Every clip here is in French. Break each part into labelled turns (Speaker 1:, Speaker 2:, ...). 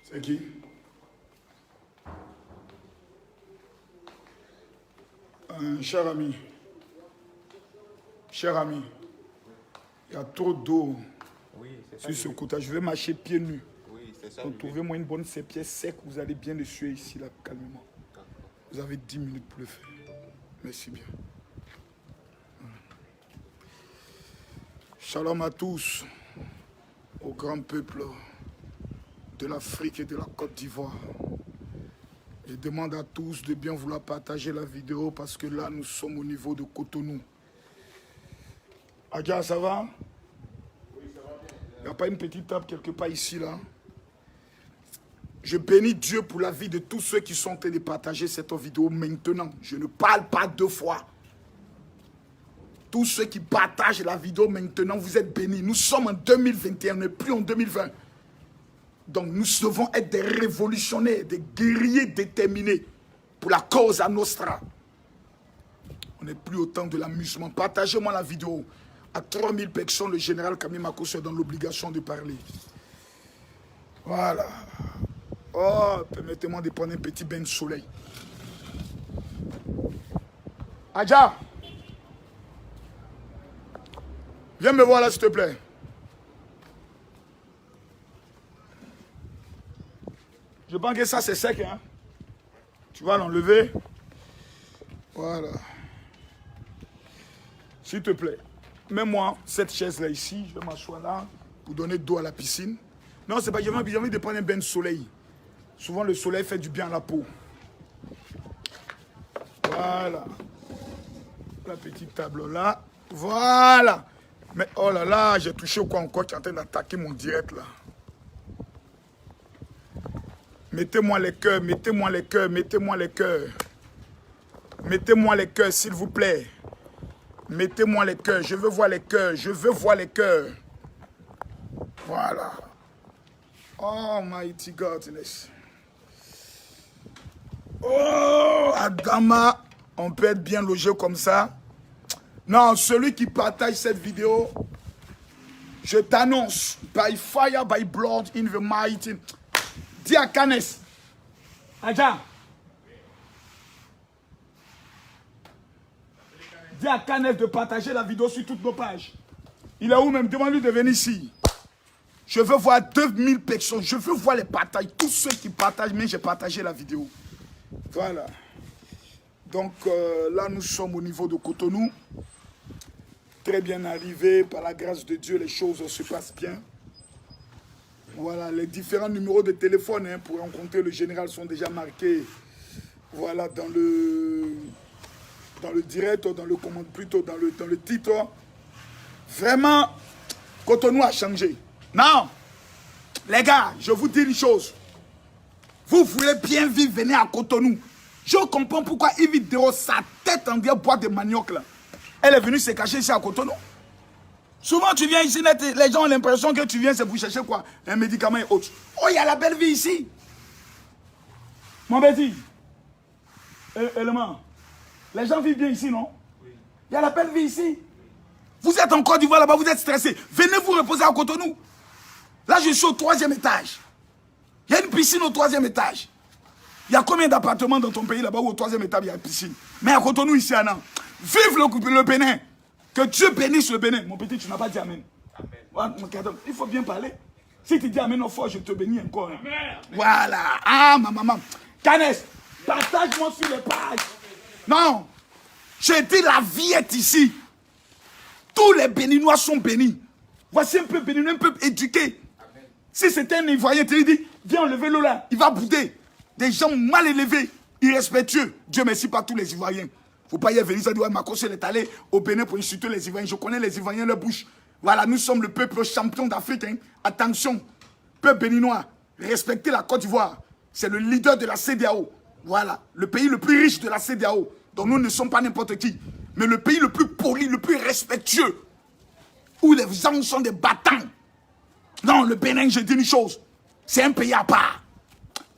Speaker 1: C'est qui? Cher ami, il y a trop d'eau sur ce côté. Je vais marcher pieds nus.
Speaker 2: Oui, c'est ça.
Speaker 1: Donc, trouvez-moi une bonne serpillère sec, vous allez bien le suer ici, là, calmement. Vous avez 10 minutes pour le faire. Merci bien. Shalom à tous, au grand peuple de l'Afrique et de la Côte d'Ivoire. Je demande à tous de bien vouloir partager la vidéo parce que là, nous sommes au niveau de Cotonou. Adja, ça va? Oui, ça va bien. Il n'y a pas une petite table quelque part ici, là? Je bénis Dieu pour la vie de tous ceux qui sont en train de partager cette vidéo maintenant. Je ne parle pas deux fois. Tous ceux qui partagent la vidéo maintenant, vous êtes bénis. Nous sommes en 2021, on n'est plus en 2020. Donc nous devons être des révolutionnaires, des guerriers déterminés pour la cause à Nostra. On n'est plus au temps de l'amusement. Partagez-moi la vidéo. À 3000 personnes, le général Kami Makosso est dans l'obligation de parler. Voilà. Oh, permettez-moi de prendre un petit bain de soleil. Adja, viens me voir là, s'il te plaît. Je pense que ça, c'est sec, hein. Tu vas l'enlever. Voilà. S'il te plaît, mets-moi cette chaise-là ici. Je vais m'asseoir là pour donner d'eau à la piscine. Non, c'est pas, j'ai envie de prendre un bain de soleil. Souvent, le soleil fait du bien à la peau. Voilà. La petite table là. Voilà. Mais oh là là, j'ai touché au quoi encore qui est en train d'attaquer mon direct là. Mettez-moi les cœurs, mettez-moi les cœurs, mettez-moi les cœurs. Mettez-moi les cœurs, s'il vous plaît. Mettez-moi les cœurs, je veux voir les cœurs, je veux voir les cœurs. Voilà. Oh, mighty Godness. Oh, Adama, on peut être bien logé comme ça. Non, celui qui partage cette vidéo, je t'annonce, by fire, by blood, in the mighty... Dis à Kanes. Adja. Dis à Kanes de partager la vidéo sur toutes nos pages. Il est où même? Demande-lui de venir ici. Je veux voir 2000 personnes. Je veux voir les partages. Tous ceux qui partagent, mais j'ai partagé la vidéo. Voilà. Donc là, nous sommes au niveau de Cotonou. Très bien arrivé. Par la grâce de Dieu, les choses se passent bien. Voilà, les différents numéros de téléphone pour rencontrer le général sont déjà marqués. Voilà, dans le direct, plutôt dans le titre. Vraiment, Cotonou a changé. Non, les gars, je vous dis une chose. Vous voulez bien vivre, venez à Cotonou. Je comprends pourquoi Yves Dero, sa tête en vient boire de manioc là. Elle est venue se cacher ici à Cotonou. Souvent, tu viens ici, les gens ont l'impression que tu viens, c'est pour chercher quoi? Un médicament et autre. Oh, il y a la belle vie ici. Mon Betty. Élément. Les gens vivent bien ici, non? Oui. Il y a la belle vie ici. Vous êtes en Côte d'Ivoire là-bas, vous êtes stressé. Venez vous reposer à Cotonou. Là, je suis au 3e étage. Il y a une piscine au 3e étage. Il y a combien d'appartements dans ton pays là-bas où au 3e étage, il y a une piscine? Mais à Cotonou, ici, à Nantes. Vive le Bénin. Que Dieu bénisse le Bénin. Mon petit, tu n'as pas dit Amen. Amen. Il faut bien parler. Si tu dis Amen au fort, je te bénis encore. Amen. Voilà. Ah, ma maman. Canès, partage-moi sur les pages. Non. J'ai dit la vie est ici. Tous les Béninois sont bénis. Voici un peu béninois, un peu éduqué. Amen. Si c'était un Ivoirien, tu lui dis, viens enlever l'eau là. Il va bouder. Des gens mal élevés, irrespectueux. Dieu merci pas tous les Ivoiriens. Faut pas y venir, ça dit, ouais, Makosso est allé au Bénin pour insulter les Ivoiriens. Je connais les Ivoiriens, leur bouche. Voilà, nous sommes le peuple champion d'Afrique. Hein. Attention, peuple béninois, respectez la Côte d'Ivoire. C'est le leader de la CEDEAO. Voilà, le pays le plus riche de la CEDEAO. Donc nous ne sommes pas n'importe qui. Mais le pays le plus poli, le plus respectueux. Où les gens sont des battants. Non, le Bénin, je dis une chose. C'est un pays à part.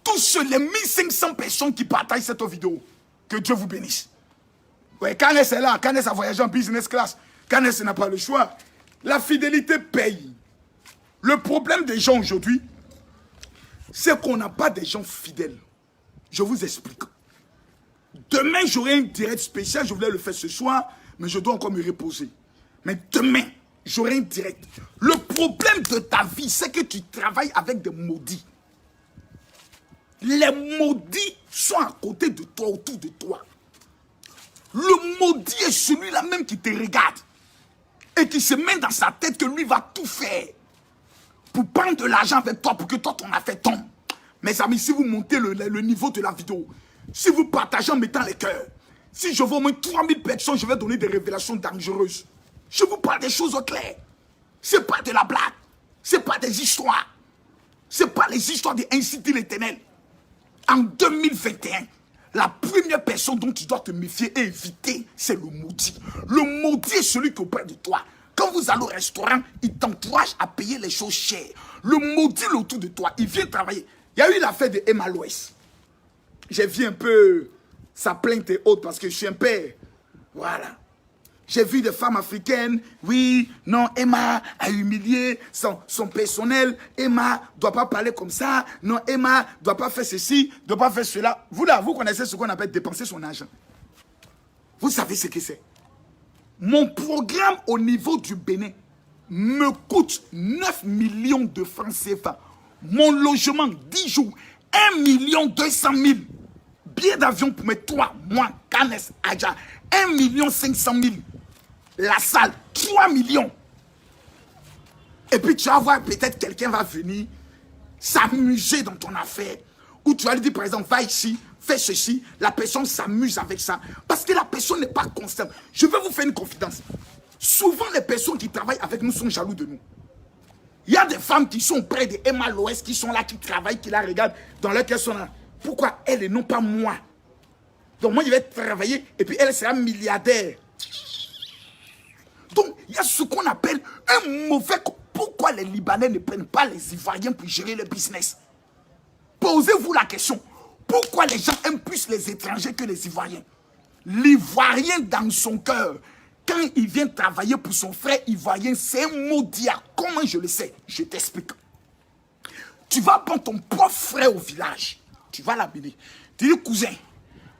Speaker 1: Tous les 1500 personnes qui partagent cette vidéo, que Dieu vous bénisse. Ouais, Canès est là, Canès a voyagé en business class. Canès n'a pas le choix. La fidélité paye. Le problème des gens aujourd'hui, c'est qu'on n'a pas des gens fidèles. Je vous explique. Demain, j'aurai un direct spécial. Je voulais le faire ce soir, mais je dois encore me reposer. Mais demain, j'aurai un direct. Le problème de ta vie, c'est que tu travailles avec des maudits. Les maudits sont à côté de toi, autour de toi. Le maudit est celui-là même qui te regarde et qui se met dans sa tête que lui va tout faire pour prendre de l'argent avec toi, pour que toi, ton affaire tombe. Mes amis, si vous montez le niveau de la vidéo, si vous partagez en mettant les cœurs, si je vois au moins 3000 personnes, je vais donner des révélations dangereuses. Je vous parle des choses au clair. Ce n'est pas de la blague. Ce n'est pas des histoires. Ce n'est pas les histoires de ainsi dit l'Éternel. En 2021, la première personne dont tu dois te méfier et éviter, c'est le maudit. Le maudit est celui qui est auprès de toi. Quand vous allez au restaurant, il t'encourage à payer les choses chères. Le maudit est autour de toi. Il vient travailler. Il y a eu l'affaire de Emma Loès. J'ai vu un peu sa plainte et autres parce que je suis un père. Voilà. J'ai vu des femmes africaines. Oui, non, Emma a humilié son personnel. Emma ne doit pas parler comme ça. Non, Emma ne doit pas faire ceci, ne doit pas faire cela. Vous là, vous connaissez ce qu'on appelle dépenser son argent. Vous savez ce que c'est. Mon programme au niveau du Bénin me coûte 9 millions de francs CFA. Mon logement, 10 jours, 1 200 000. Billet d'avion pour mes 3 mois, Canes, Adja, 1 500 000. La salle, 3 millions. Et puis tu vas voir, peut-être quelqu'un va venir s'amuser dans ton affaire. Ou tu vas lui dire, par exemple, va ici, fais ceci. La personne s'amuse avec ça. Parce que la personne n'est pas constante. Je vais vous faire une confidence. Souvent, les personnes qui travaillent avec nous sont jaloux de nous. Il y a des femmes qui sont près de Emma Loès, qui sont là, qui travaillent, qui la regardent, dans leur cœur sont là. Pourquoi elle et non pas moi? Donc moi, je vais travailler et puis elle sera milliardaire. Donc, il y a ce qu'on appelle un mauvais... Pourquoi les Libanais ne prennent pas les Ivoiriens pour gérer le business? Posez-vous la question. Pourquoi les gens aiment plus les étrangers que les Ivoiriens? L'Ivoirien dans son cœur, quand il vient travailler pour son frère Ivoirien, c'est un maudit. Comment je le sais? Je t'explique. Tu vas prendre ton propre frère au village. Tu vas l'amener. Tu dis, cousin,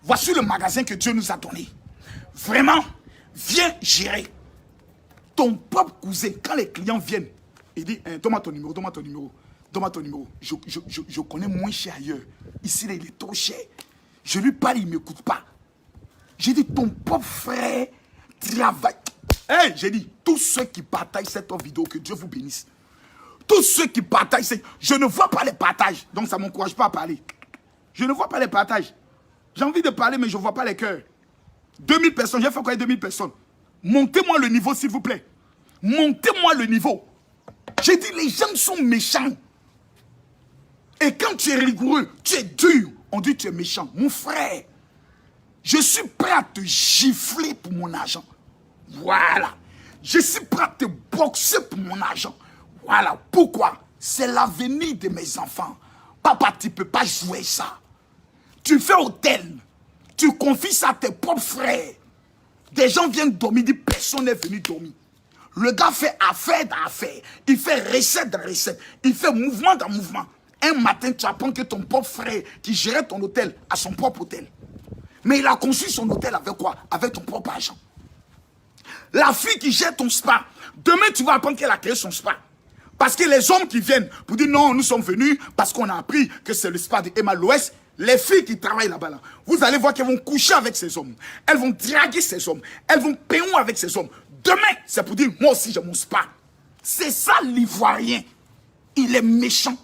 Speaker 1: voici le magasin que Dieu nous a donné. Vraiment, viens gérer. Ton propre cousin, quand les clients viennent, il dit, donne-moi ton numéro, donne-moi ton numéro, donne-moi ton numéro. Je connais moins cher ailleurs. Ici, là, il est trop cher. Je lui parle, il ne m'écoute pas. J'ai dit, ton propre frère travaille. Hey, j'ai dit, tous ceux qui partagent cette vidéo, que Dieu vous bénisse. Tous ceux qui partagent, je ne vois pas les partages. Donc, ça ne m'encourage pas à parler. Je ne vois pas les partages. J'ai envie de parler, mais je ne vois pas les cœurs. 2000 personnes, j'ai fait quoi 2000 personnes? Montez-moi le niveau, s'il vous plaît. Montez-moi le niveau. J'ai dit, les gens sont méchants. Et quand tu es rigoureux, tu es dur, on dit que tu es méchant. Mon frère, je suis prêt à te gifler pour mon argent. Voilà. Je suis prêt à te boxer pour mon argent. Voilà. Pourquoi? C'est l'avenir de mes enfants. Papa, tu ne peux pas jouer ça. Tu fais hôtel. Tu confies ça à tes propres frères. Des gens viennent dormir, disent personne n'est venu dormir. Le gars fait affaire dans affaire. Il fait recette dans recette. Il fait mouvement dans mouvement. Un matin, tu apprends que ton propre frère qui gérait ton hôtel a son propre hôtel. Mais il a conçu son hôtel avec quoi? Avec ton propre argent. La fille qui gère ton spa, demain tu vas apprendre qu'elle a créé son spa. Parce que les hommes qui viennent pour dire non, nous sommes venus parce qu'on a appris que c'est le spa de Emma Loès. Les filles qui travaillent là-bas, là, vous allez voir qu'elles vont coucher avec ces hommes. Elles vont draguer ces hommes. Elles vont payer avec ces hommes. Demain, c'est pour dire, moi aussi j'ai mon spa. C'est ça l'Ivoirien. Il est méchant,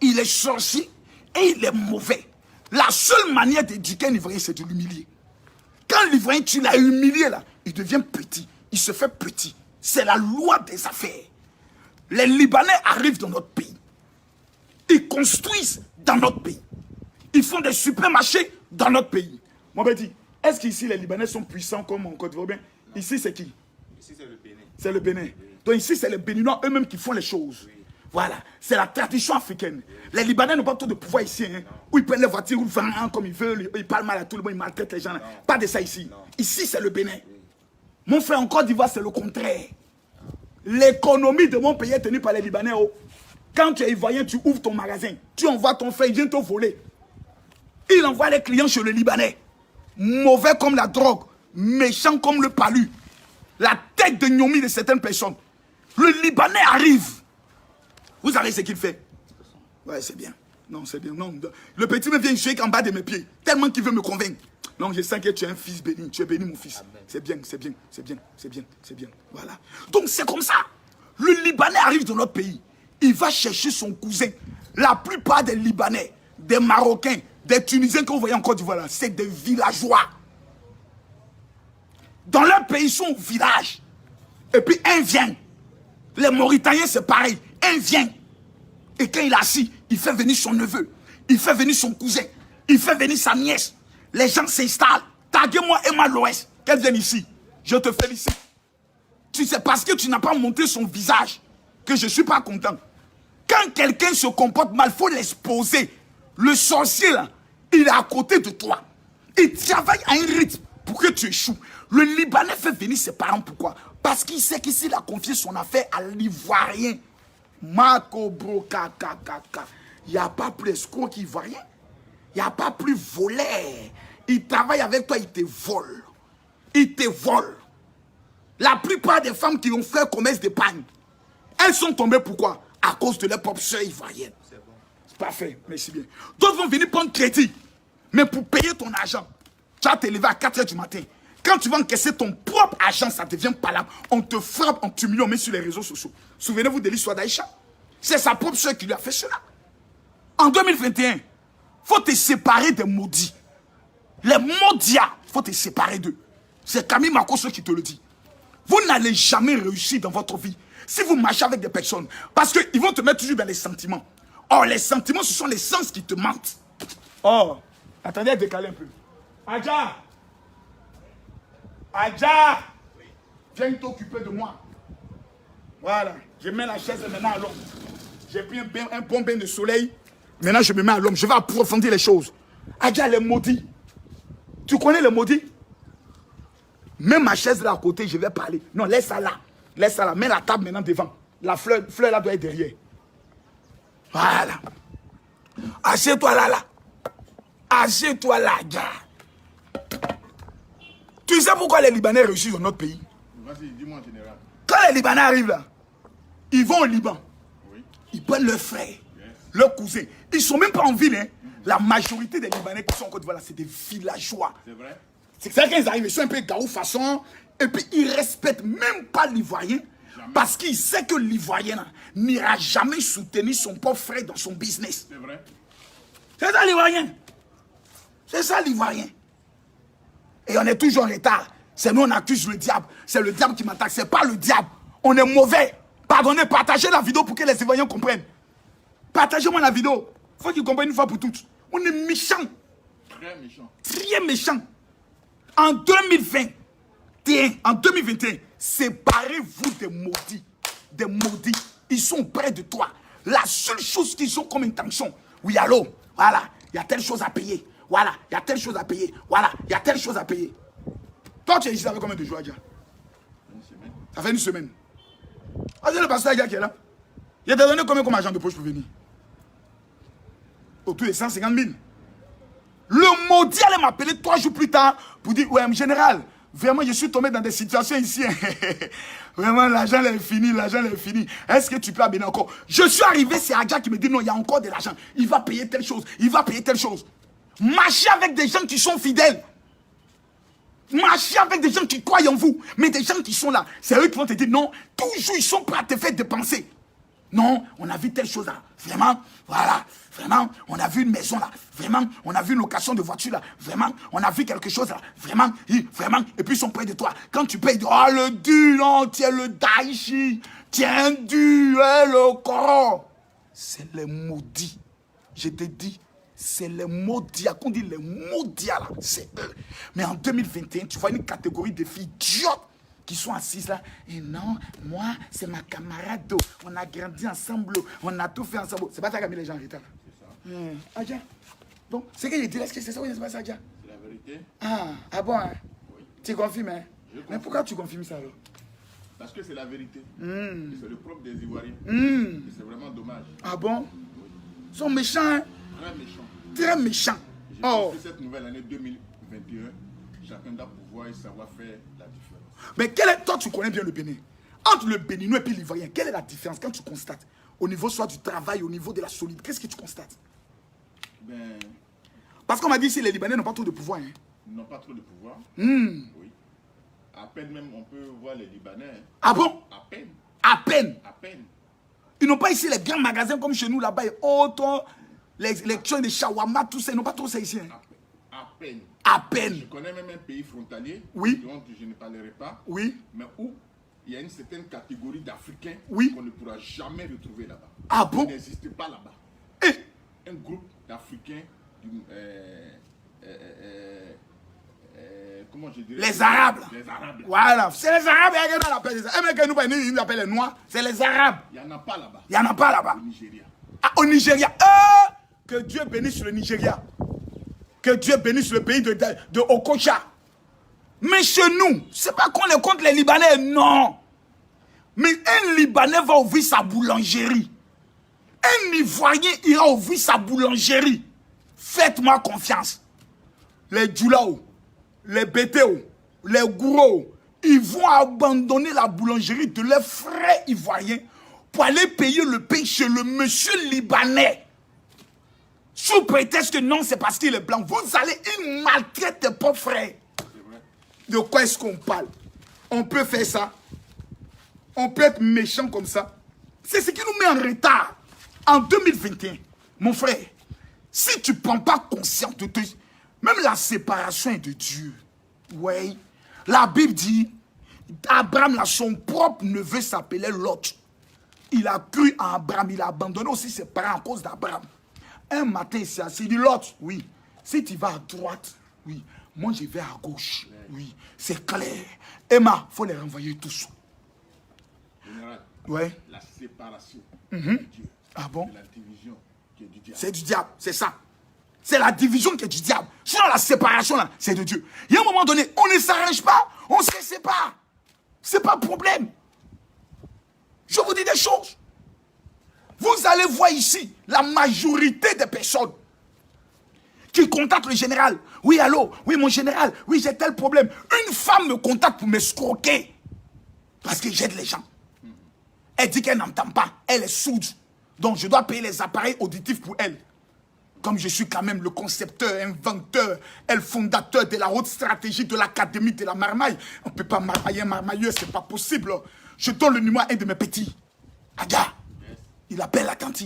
Speaker 1: il est sorcier et il est mauvais. La seule manière d'éduquer un Ivoirien, c'est de l'humilier. Quand l'Ivoirien, tu l'as humilié là, il devient petit. Il se fait petit. C'est la loi des affaires. Les Libanais arrivent dans notre pays. Ils construisent dans notre pays. Ils font des supermarchés dans notre pays. Moi, je me dis, est-ce qu'ici les Libanais sont puissants comme en Côte d'Ivoire? Ici, c'est qui?
Speaker 2: Ici, c'est le Bénin.
Speaker 1: C'est le Bénin. Oui. Donc ici, c'est les Béninois eux-mêmes qui font les choses. Oui. Voilà. C'est la tradition africaine. Oui. Les Libanais n'ont pas trop de pouvoir ici. Hein, où ils prennent les voitures, où ils vendent comme ils veulent. Ils parlent mal à tout le monde, ils maltraitent les gens. Non. Pas de ça ici. Non. Ici, c'est le Bénin. Oui. Mon frère, en Côte d'Ivoire, c'est le contraire. L'économie de mon pays est tenue par les Libanais. Oh. Quand tu es ivoirien, tu ouvres ton magasin. Tu envoies ton frère, il vient te voler. Il envoie les clients chez le Libanais. Mauvais comme la drogue. Méchant comme le palu. La tête de gnomi de certaines personnes. Le Libanais arrive. Vous savez ce qu'il fait? Ouais, c'est bien. Non, c'est bien. Non. Le petit me vient jouer en bas de mes pieds. Tellement qu'il veut me convaincre. Non, je sens que tu es un fils béni. Tu es béni, mon fils. C'est bien, c'est bien, c'est bien, c'est bien, c'est bien. Voilà. Donc, c'est comme ça. Le Libanais arrive dans notre pays. Il va chercher son cousin. La plupart des Libanais, des Marocains, des Tunisiens que vous voyez en Côte d'Ivoire, c'est des villageois. Dans leur pays, ils sont au village. Et puis, un vient. Les Mauritaniens, c'est pareil. Un vient. Et quand il est assis, il fait venir son neveu. Il fait venir son cousin. Il fait venir sa nièce. Les gens s'installent. Taguez-moi Emma Loès. Qu'elle vienne ici. Je te félicite. Tu sais, parce que tu n'as pas montré son visage que je ne suis pas content. Quand quelqu'un se comporte mal, il faut l'exposer. Le sorcier, là, il est à côté de toi. Il travaille à un rythme pour que tu échoues. Le Libanais fait venir ses parents. Pourquoi? Parce qu'il sait qu'ici, il a confié son affaire à l'Ivoirien. Marco Bro, il n'y a pas plus escroc qu'Ivoirien. Il n'y a pas plus voleur. Il travaille avec toi, il te vole. Il te vole. La plupart des femmes qui ont fait commerce d'épargne, elles sont tombées pourquoi? À cause de leur propre soeur ivoirienne. C'est bon. C'est parfait, merci bien. D'autres vont venir prendre crédit. Mais pour payer ton argent, tu vas te lever à 4 h du matin. Quand tu vas encaisser ton propre argent, ça devient palabre. On te frappe, on t'humilie, on met sur les réseaux sociaux. Souvenez-vous de l'histoire d'Aïcha. C'est sa propre soeur qui lui a fait cela. En 2021, il faut te séparer des maudits. Les maudits, il faut te séparer d'eux. C'est Camille Makoso qui te le dit. Vous n'allez jamais réussir dans votre vie si vous marchez avec des personnes. Parce qu'ils vont te mettre toujours dans les sentiments. Or, les sentiments, ce sont les sens qui te mentent. Oh, attendez à décaler un peu. Adja! Adja! Viens t'occuper de moi. Voilà. Je mets la chaise maintenant à l'ombre. J'ai pris un bon bain de soleil. Maintenant, je me mets à l'ombre. Je vais approfondir les choses. Adja, les maudits. Tu connais les maudits? Mets ma chaise là à côté, je vais parler. Non, laisse ça là. Laisse ça là. Mets la table maintenant devant. La fleur là doit être derrière. Voilà. Assieds-toi là, là. Assieds-toi là, gars. Tu sais pourquoi les Libanais réussissent dans notre pays?
Speaker 2: Vas-y, dis-moi en général.
Speaker 1: Quand les Libanais arrivent là, ils vont au Liban.
Speaker 2: Oui.
Speaker 1: Ils prennent leur frère, leur cousin. Ils ne sont même pas en ville. Hein. La majorité des Libanais qui sont en Côte d'Ivoire, c'est des villageois.
Speaker 2: C'est vrai?
Speaker 1: C'est ça quand ils arrivent, ils sont un peu garou façon. Et puis ils ne respectent même pas l'Ivoirien. Parce qu'ils savent que l'Ivoirien n'ira jamais soutenir son pauvre frère dans son business.
Speaker 2: C'est vrai?
Speaker 1: C'est ça l'Ivoirien. C'est ça l'Ivoirien. Et on est toujours en retard. C'est nous, on accuse le diable. C'est le diable qui m'attaque. C'est pas le diable. On est mauvais. Pardonnez, partagez la vidéo pour que les Ivoiriens comprennent. Partagez-moi la vidéo. Il faut qu'ils comprennent une fois pour toutes. On est méchants.
Speaker 2: Très méchant.
Speaker 1: Très méchants. En 2021, séparez-vous des maudits. Des maudits. Ils sont près de toi. La seule chose qu'ils ont comme intention. Oui, allô, voilà, il y a telle chose à payer. Voilà, il y a telle chose à payer. Voilà, il y a telle chose à payer. Toi, tu es ici avec combien de jours, Adja?
Speaker 2: Une semaine.
Speaker 1: Ça fait une semaine. Adja, le pasteur Adja qui est là. Il a donné combien comme agent de poche pour venir? Autour de 150 000. Le maudit allait m'appeler 3 jours plus tard pour dire, ouais, général, vraiment, je suis tombé dans des situations ici. Vraiment, l'argent est fini, l'argent est fini. Est-ce que tu peux amener encore? Je suis arrivé, c'est Adja qui me dit, non, il y a encore de l'argent. Il va payer telle chose, il va payer telle chose. Marchez avec des gens qui sont fidèles. Marchez avec des gens qui croient en vous. Mais des gens qui sont là, c'est eux qui vont te dire, non, toujours ils sont prêts à te faire dépenser. Non, on a vu telle chose là. Vraiment, voilà. Vraiment, on a vu une maison là. Vraiment, on a vu une location de voiture là. Vraiment, on a vu quelque chose là. Vraiment, vraiment. Et puis ils sont près de toi. Quand tu payes, ils disent, oh le dû, non, tiens le daichi. Tiens dû, le coran. C'est les maudits. Je te dis, c'est les maudits. Qu'on dit les maudits là. C'est eux. Mais en 2021, tu vois une catégorie de filles idiotes qui sont assises là. Et non, moi, c'est ma camarade. On a grandi ensemble. On a tout fait ensemble. C'est pas ça qui a mis les gens en retard. C'est ça. Adja. Donc, ce que je dis là, est-ce que c'est ça ou c'est pas ça, Adja?
Speaker 2: C'est la vérité.
Speaker 1: Ah bon, hein?
Speaker 2: Oui.
Speaker 1: Tu confirmes, hein? Mais pourquoi tu confirmes ça alors?
Speaker 2: Parce que c'est la vérité. Et c'est le propre des Ivoiriens. Et c'est vraiment dommage.
Speaker 1: Ah bon? Ils sont méchants, hein?
Speaker 2: Très méchant.
Speaker 1: Très méchants.
Speaker 2: Je pense que cette nouvelle année 2021, chacun doit pouvoir et savoir faire la différence.
Speaker 1: Mais toi, tu connais bien le Bénin. Entre le Béninois et puis l'Ivoirien, quelle est la différence quand tu constates? Au niveau soit du travail, au niveau de la solide, qu'est-ce que tu constates?
Speaker 2: Ben,
Speaker 1: Parce qu'on m'a dit ici, les Libanais n'ont pas trop de pouvoir. Hein?
Speaker 2: ils n'ont pas trop de pouvoir.
Speaker 1: Hmm.
Speaker 2: Oui. À peine même, on peut voir les Libanais.
Speaker 1: Ah bon?
Speaker 2: À peine.
Speaker 1: À peine.
Speaker 2: À peine.
Speaker 1: Ils n'ont pas ici les grands magasins comme chez nous là-bas. Et autres, les chaînes de shawarma, tout ça. Ils n'ont pas trop ça ici. Hein?
Speaker 2: À peine.
Speaker 1: À peine.
Speaker 2: Je connais même un pays frontalier.
Speaker 1: Oui.
Speaker 2: Dont je ne parlerai pas.
Speaker 1: Oui.
Speaker 2: Mais où il y a une certaine catégorie d'Africains
Speaker 1: Oui.
Speaker 2: qu'on ne pourra jamais retrouver là-bas.
Speaker 1: Ah bon?
Speaker 2: Ils n'existent pas là-bas.
Speaker 1: Eh.
Speaker 2: Un groupe d'Africains, comment je dirais?
Speaker 1: Les Arabes.
Speaker 2: Les Arabes.
Speaker 1: Voilà. C'est les Arabes. On appelle ça. Mais que nous appellent les Noirs. C'est les Arabes.
Speaker 2: Il n'y en a pas là-bas.
Speaker 1: Il n'y en a pas là-bas.
Speaker 2: Au Nigeria.
Speaker 1: Ah, au Nigeria. Que Dieu bénisse le Nigeria. Que Dieu bénisse le pays de Okocha. Mais chez nous, c'est pas qu'on est contre les Libanais, non. Mais un Libanais va ouvrir sa boulangerie. Un Ivoirien ira ouvrir sa boulangerie. Faites-moi confiance. Les Djoulao, les Bétéo, les Gouro, ils vont abandonner la boulangerie de leurs frères ivoiriens pour aller payer le pain chez le monsieur libanais. Sous prétexte que non, c'est parce qu'il est blanc. Vous allez, il maltraite tes propres frères. De quoi est-ce qu'on parle? On peut faire ça. On peut être méchant comme ça. C'est ce qui nous met en retard. En 2021, mon frère, si tu ne prends pas conscience de tout, même la séparation est de Dieu. Oui. La Bible dit, Abraham, son propre neveu s'appelait Lot. Il a cru en Abraham. Il a abandonné aussi ses parents à cause d'Abraham. Un matin, il s'est assis. Il dit, Lot, oui. Si tu vas à droite, oui. Moi, je vais à gauche. Oui. C'est clair. Emma, il faut les renvoyer tous.
Speaker 2: Général,
Speaker 1: Ouais.
Speaker 2: la séparation de Dieu.
Speaker 1: Ah bon?
Speaker 2: C'est la division qui est du diable.
Speaker 1: C'est du diable, c'est ça. C'est la division qui est du diable. Sinon, la séparation, là, c'est de Dieu. Il y a un moment donné, on ne s'arrange pas, on se sépare. C'est pas un problème. Je vous dis des choses. Vous allez voir ici la majorité des personnes qui contactent le général. Oui, allô? Oui, mon général. Oui, j'ai tel problème. Une femme me contacte pour m'escroquer. Parce que j'aide les gens. Elle dit qu'elle n'entend pas. Elle est sourde. Donc, je dois payer les appareils auditifs pour elle. Comme je suis quand même le concepteur, inventeur et le fondateur de la haute stratégie de l'académie de la marmaille. On ne peut pas marmailler un marmailleur, c'est pas possible. Je donne le numéro à un de mes petits. Aga, il appelle la tante.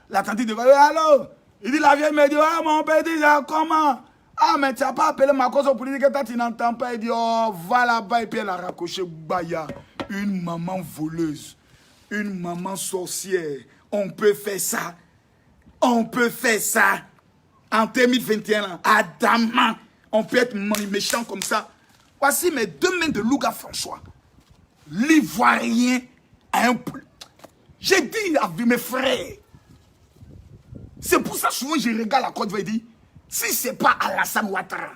Speaker 1: La tante dit, allô? Il dit, la vieille me dit, ah mon petit, comment? Ah, mais tu n'as pas appelé ma cause pour dire que toi, tu n'entends pas. Il dit, oh, va là-bas. Et puis elle a raccroché Baya. Une maman voleuse. Une maman sorcière. On peut faire ça. On peut faire ça. En 2021, Adama, on peut être méchant comme ça. Voici mes deux mains de Louga François. L'Ivoirien a un... J'ai dit avec mes frères. C'est pour ça souvent je regarde la Côte d'Ivoire et dis, si ce n'est pas Alassane Ouattara,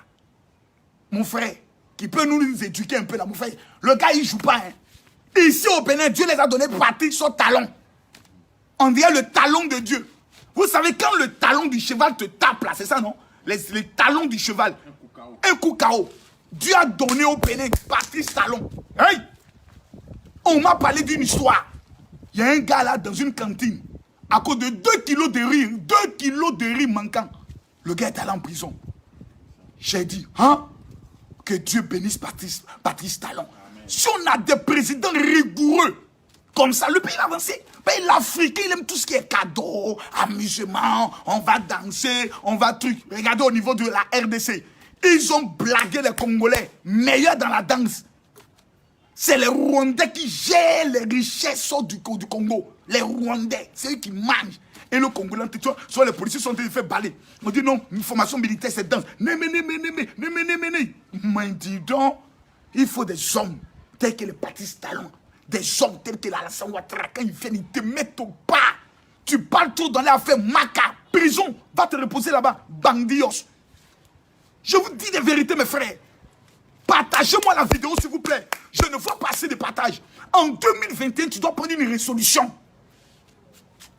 Speaker 1: mon frère, qui peut nous éduquer un peu là, mon frère, le gars il ne joue pas. Hein. Ici au Bénin, Dieu les a donné Patrick son talon. On dirait le talon de Dieu. Vous savez, quand le talon du cheval te tape là, c'est ça non? Les talons du cheval. Un coup KO. Dieu a donné au Bénin Patrice Talon. Hey! On m'a parlé d'une histoire. Il y a un gars là dans une cantine. À cause de 2 kilos de riz. 2 kilos de riz manquant. Le gars est allé en prison. J'ai dit, hein? Que Dieu bénisse Patrice Talon. Amen. Si on a des présidents rigoureux, comme ça, le pays va avancer. L'Africain, il aime tout ce qui est cadeau, amusement, on va danser, on va truc. Regardez au niveau de la RDC. Ils ont blagué les Congolais, meilleurs dans la danse. C'est les Rwandais qui gèrent les richesses du Congo. Les Rwandais, c'est eux qui mangent. Et le Congolais, soit les policiers sont fait baler. On dit non, une formation militaire, c'est danse. Mais dis donc, il faut des hommes tels que les Patrice Talon. Des hommes tels que Alassane Ouattara, quand ils viennent, ils te mettent au pas. Tu parles trop dans les affaires, Maca, prison, va te reposer là-bas, bandios. Je vous dis des vérités, mes frères. Partagez-moi la vidéo, s'il vous plaît. Je ne vois pas assez de partage. En 2021, tu dois prendre une résolution.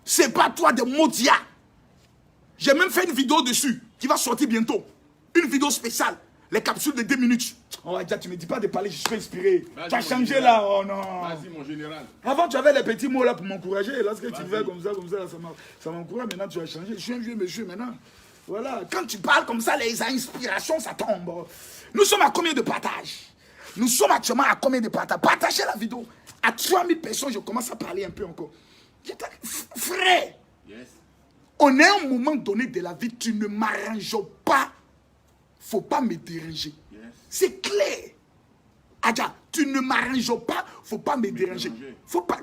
Speaker 1: C'est pas toi de Modia. J'ai même fait une vidéo dessus qui va sortir bientôt. Une vidéo spéciale. Les capsules de 2 minutes. Oh, Adja, tu me dis pas de parler, je suis inspiré. Tu as changé là, oh non.
Speaker 2: Vas-y, mon général.
Speaker 1: Avant, tu avais les petits mots là pour m'encourager. Lorsque tu fais comme ça, ça m'encourage. Maintenant, tu as changé. Je suis un vieux monsieur maintenant. Voilà. Quand tu parles comme ça, les inspirations, ça tombe. Nous sommes à combien de partages? Nous sommes actuellement à combien de partages? Partagez la vidéo. À 3000 personnes, je commence à parler un peu encore. Frère,
Speaker 2: Yes.
Speaker 1: on est à un moment donné de la vie, tu ne m'arranges pas. Faut pas me déranger.
Speaker 2: Yes.
Speaker 1: C'est clair. Adja, tu ne m'arranges pas, faut pas me déranger. Faut pas,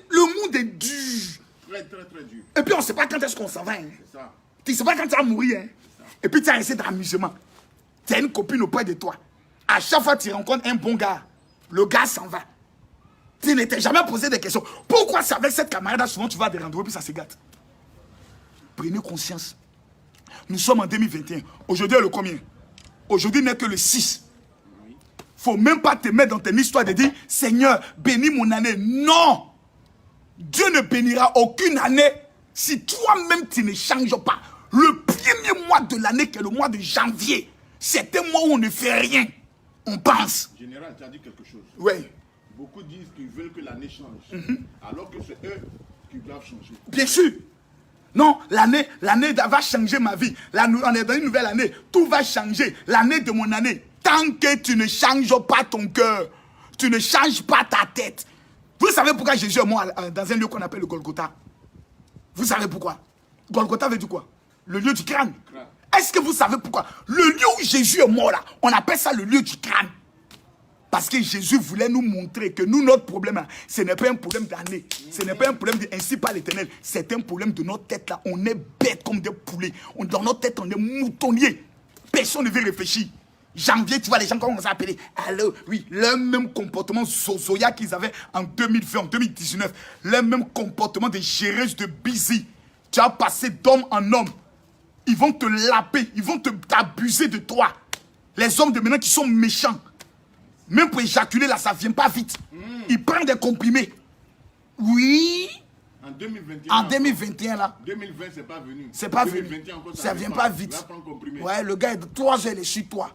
Speaker 1: le monde est dur.
Speaker 2: Très, très, très dur.
Speaker 1: Et puis on ne sait pas quand est-ce qu'on s'en va. Hein.
Speaker 2: C'est ça.
Speaker 1: Tu ne sais pas quand tu vas mourir. Hein. Et puis tu as essayé d'amusement. Tu as une copine auprès de toi. À chaque fois que tu rencontres un bon gars, le gars s'en va. Tu ne t'es jamais posé des questions. Pourquoi c'est avec cette camarade souvent tu vas à des rendez-vous et puis ça se gâte? Prenez conscience. Nous sommes en 2021. Aujourd'hui est le combien? Aujourd'hui n'est que le 6. Il ne faut même pas te mettre dans ton histoire de dire Seigneur, bénis mon année. Non! Dieu ne bénira aucune année si toi-même tu ne changes pas. Le premier mois de l'année, qui est le mois de janvier, c'est un mois où on ne fait rien. On pense.
Speaker 2: Général, tu as dit quelque chose.
Speaker 1: Oui.
Speaker 2: Beaucoup disent qu'ils veulent que l'année change. Alors que c'est eux qui doivent changer.
Speaker 1: Bien sûr. Non, l'année va changer ma vie. On est dans une nouvelle année. Tout va changer. L'année de mon année. Tant que tu ne changes pas ton cœur, tu ne changes pas ta tête. Vous savez pourquoi Jésus est mort dans un lieu qu'on appelle le Golgotha? Vous savez pourquoi? Golgotha veut dire quoi? Le lieu du crâne. Est-ce que vous savez pourquoi? Le lieu où Jésus est mort là, on appelle ça le lieu du crâne. Parce que Jésus voulait nous montrer que nous, notre problème, là, ce n'est pas un problème d'année. Ce n'est pas un problème de ainsi par l'Éternel. C'est un problème de notre tête là. On est bêtes comme des poulets. Dans notre tête, on est moutonniers. Personne ne veut réfléchir. Janvier, tu vois, les gens commencent à appeler. Alors, oui, le même comportement zozoya qu'ils avaient en 2020, en 2019. Le même comportement de géreuse de busy. Tu as passé d'homme en homme. Ils vont te laper. Ils vont t'abuser de toi. Les hommes de maintenant qui sont méchants. Même pour éjaculer là, ça ne vient pas vite. Ils prennent des comprimés. Oui.
Speaker 2: En 2021.
Speaker 1: En 2021 là.
Speaker 2: 2020, c'est pas venu.
Speaker 1: C'est pas
Speaker 2: 2021,
Speaker 1: venu.
Speaker 2: encore,
Speaker 1: Ça ne vient pas vite.
Speaker 2: Comprimé.
Speaker 1: Ouais, le gars est de 3 heures, il est sur toi.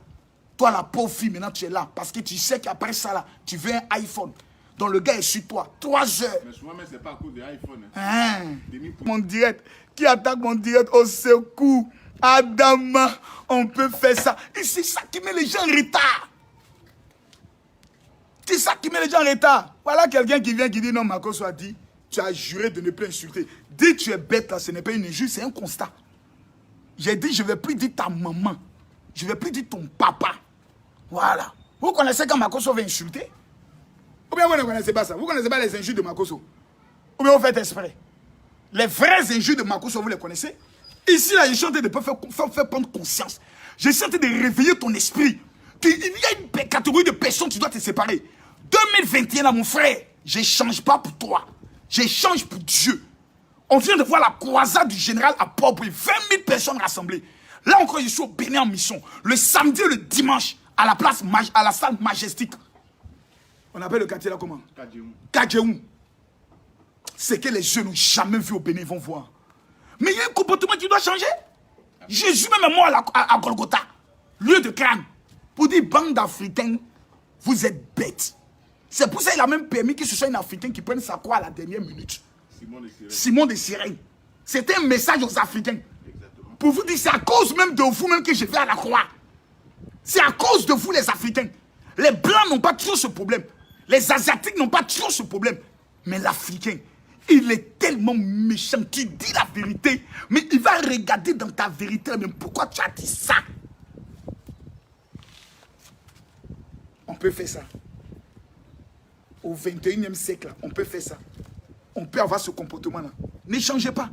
Speaker 1: Toi, la pauvre fille, maintenant tu es là. Parce que tu sais qu'après ça là, tu veux un iPhone. Donc le gars est sur toi. 3 heures.
Speaker 2: Mais souvent, ce n'est pas à cause de l'iPhone.
Speaker 1: Hein? Mon direct. Qui attaque mon direct au secours? Adama, on peut faire ça. Et c'est ça qui met les gens en retard. C'est ça qui met les gens en retard. Voilà quelqu'un qui vient qui dit non, Makosso a dit, tu as juré de ne plus insulter. Dis tu es bête là, ce n'est pas une injure, c'est un constat. J'ai dit, je ne vais plus dire ta maman. Je ne vais plus dire ton papa. Voilà. Vous connaissez quand Makosso veut insulter? Ou bien vous ne connaissez pas ça? Vous ne connaissez pas les injures de Makosso? Ou bien vous faites exprès? Les vraies injures de Makosso, vous les connaissez? Ici, là, je suis en train de faire prendre conscience. Je suis en train de réveiller ton esprit. Il y a une catégorie de personnes qui doivent te séparer. 2021, là, mon frère, je ne change pas pour toi. Je change pour Dieu. On vient de voir la croisade du général à Port-Bouilly. 20 000 personnes rassemblées. Là encore, je suis au Bénin en mission. Le samedi et le dimanche, à la salle Majestique. On appelle le quartier là comment? Kadjeou. C'est que les jeunes n'ont jamais vu au Bénin, ils vont voir. Mais il y a un comportement qui doit changer. Jésus même est mort à Golgotha. Lieu de crâne. Pour dire, bande d'Africains, vous êtes bêtes. C'est pour ça qu'il a même permis que ce soit un Africain qui prenne sa croix à la dernière minute. Simon de Cyrène. C'était un message aux Africains. Exactement. Pour vous dire, c'est à cause même de vous-même que je vais à la croix. C'est à cause de vous, les Africains. Les Blancs n'ont pas toujours ce problème. Les Asiatiques n'ont pas toujours ce problème. Mais l'Africain, il est tellement méchant. Tu dis la vérité, mais il va regarder dans ta vérité. Mais pourquoi tu as dit ça? On peut faire ça. Au 21e siècle, on peut faire ça. On peut avoir ce comportement-là. Ne changez pas.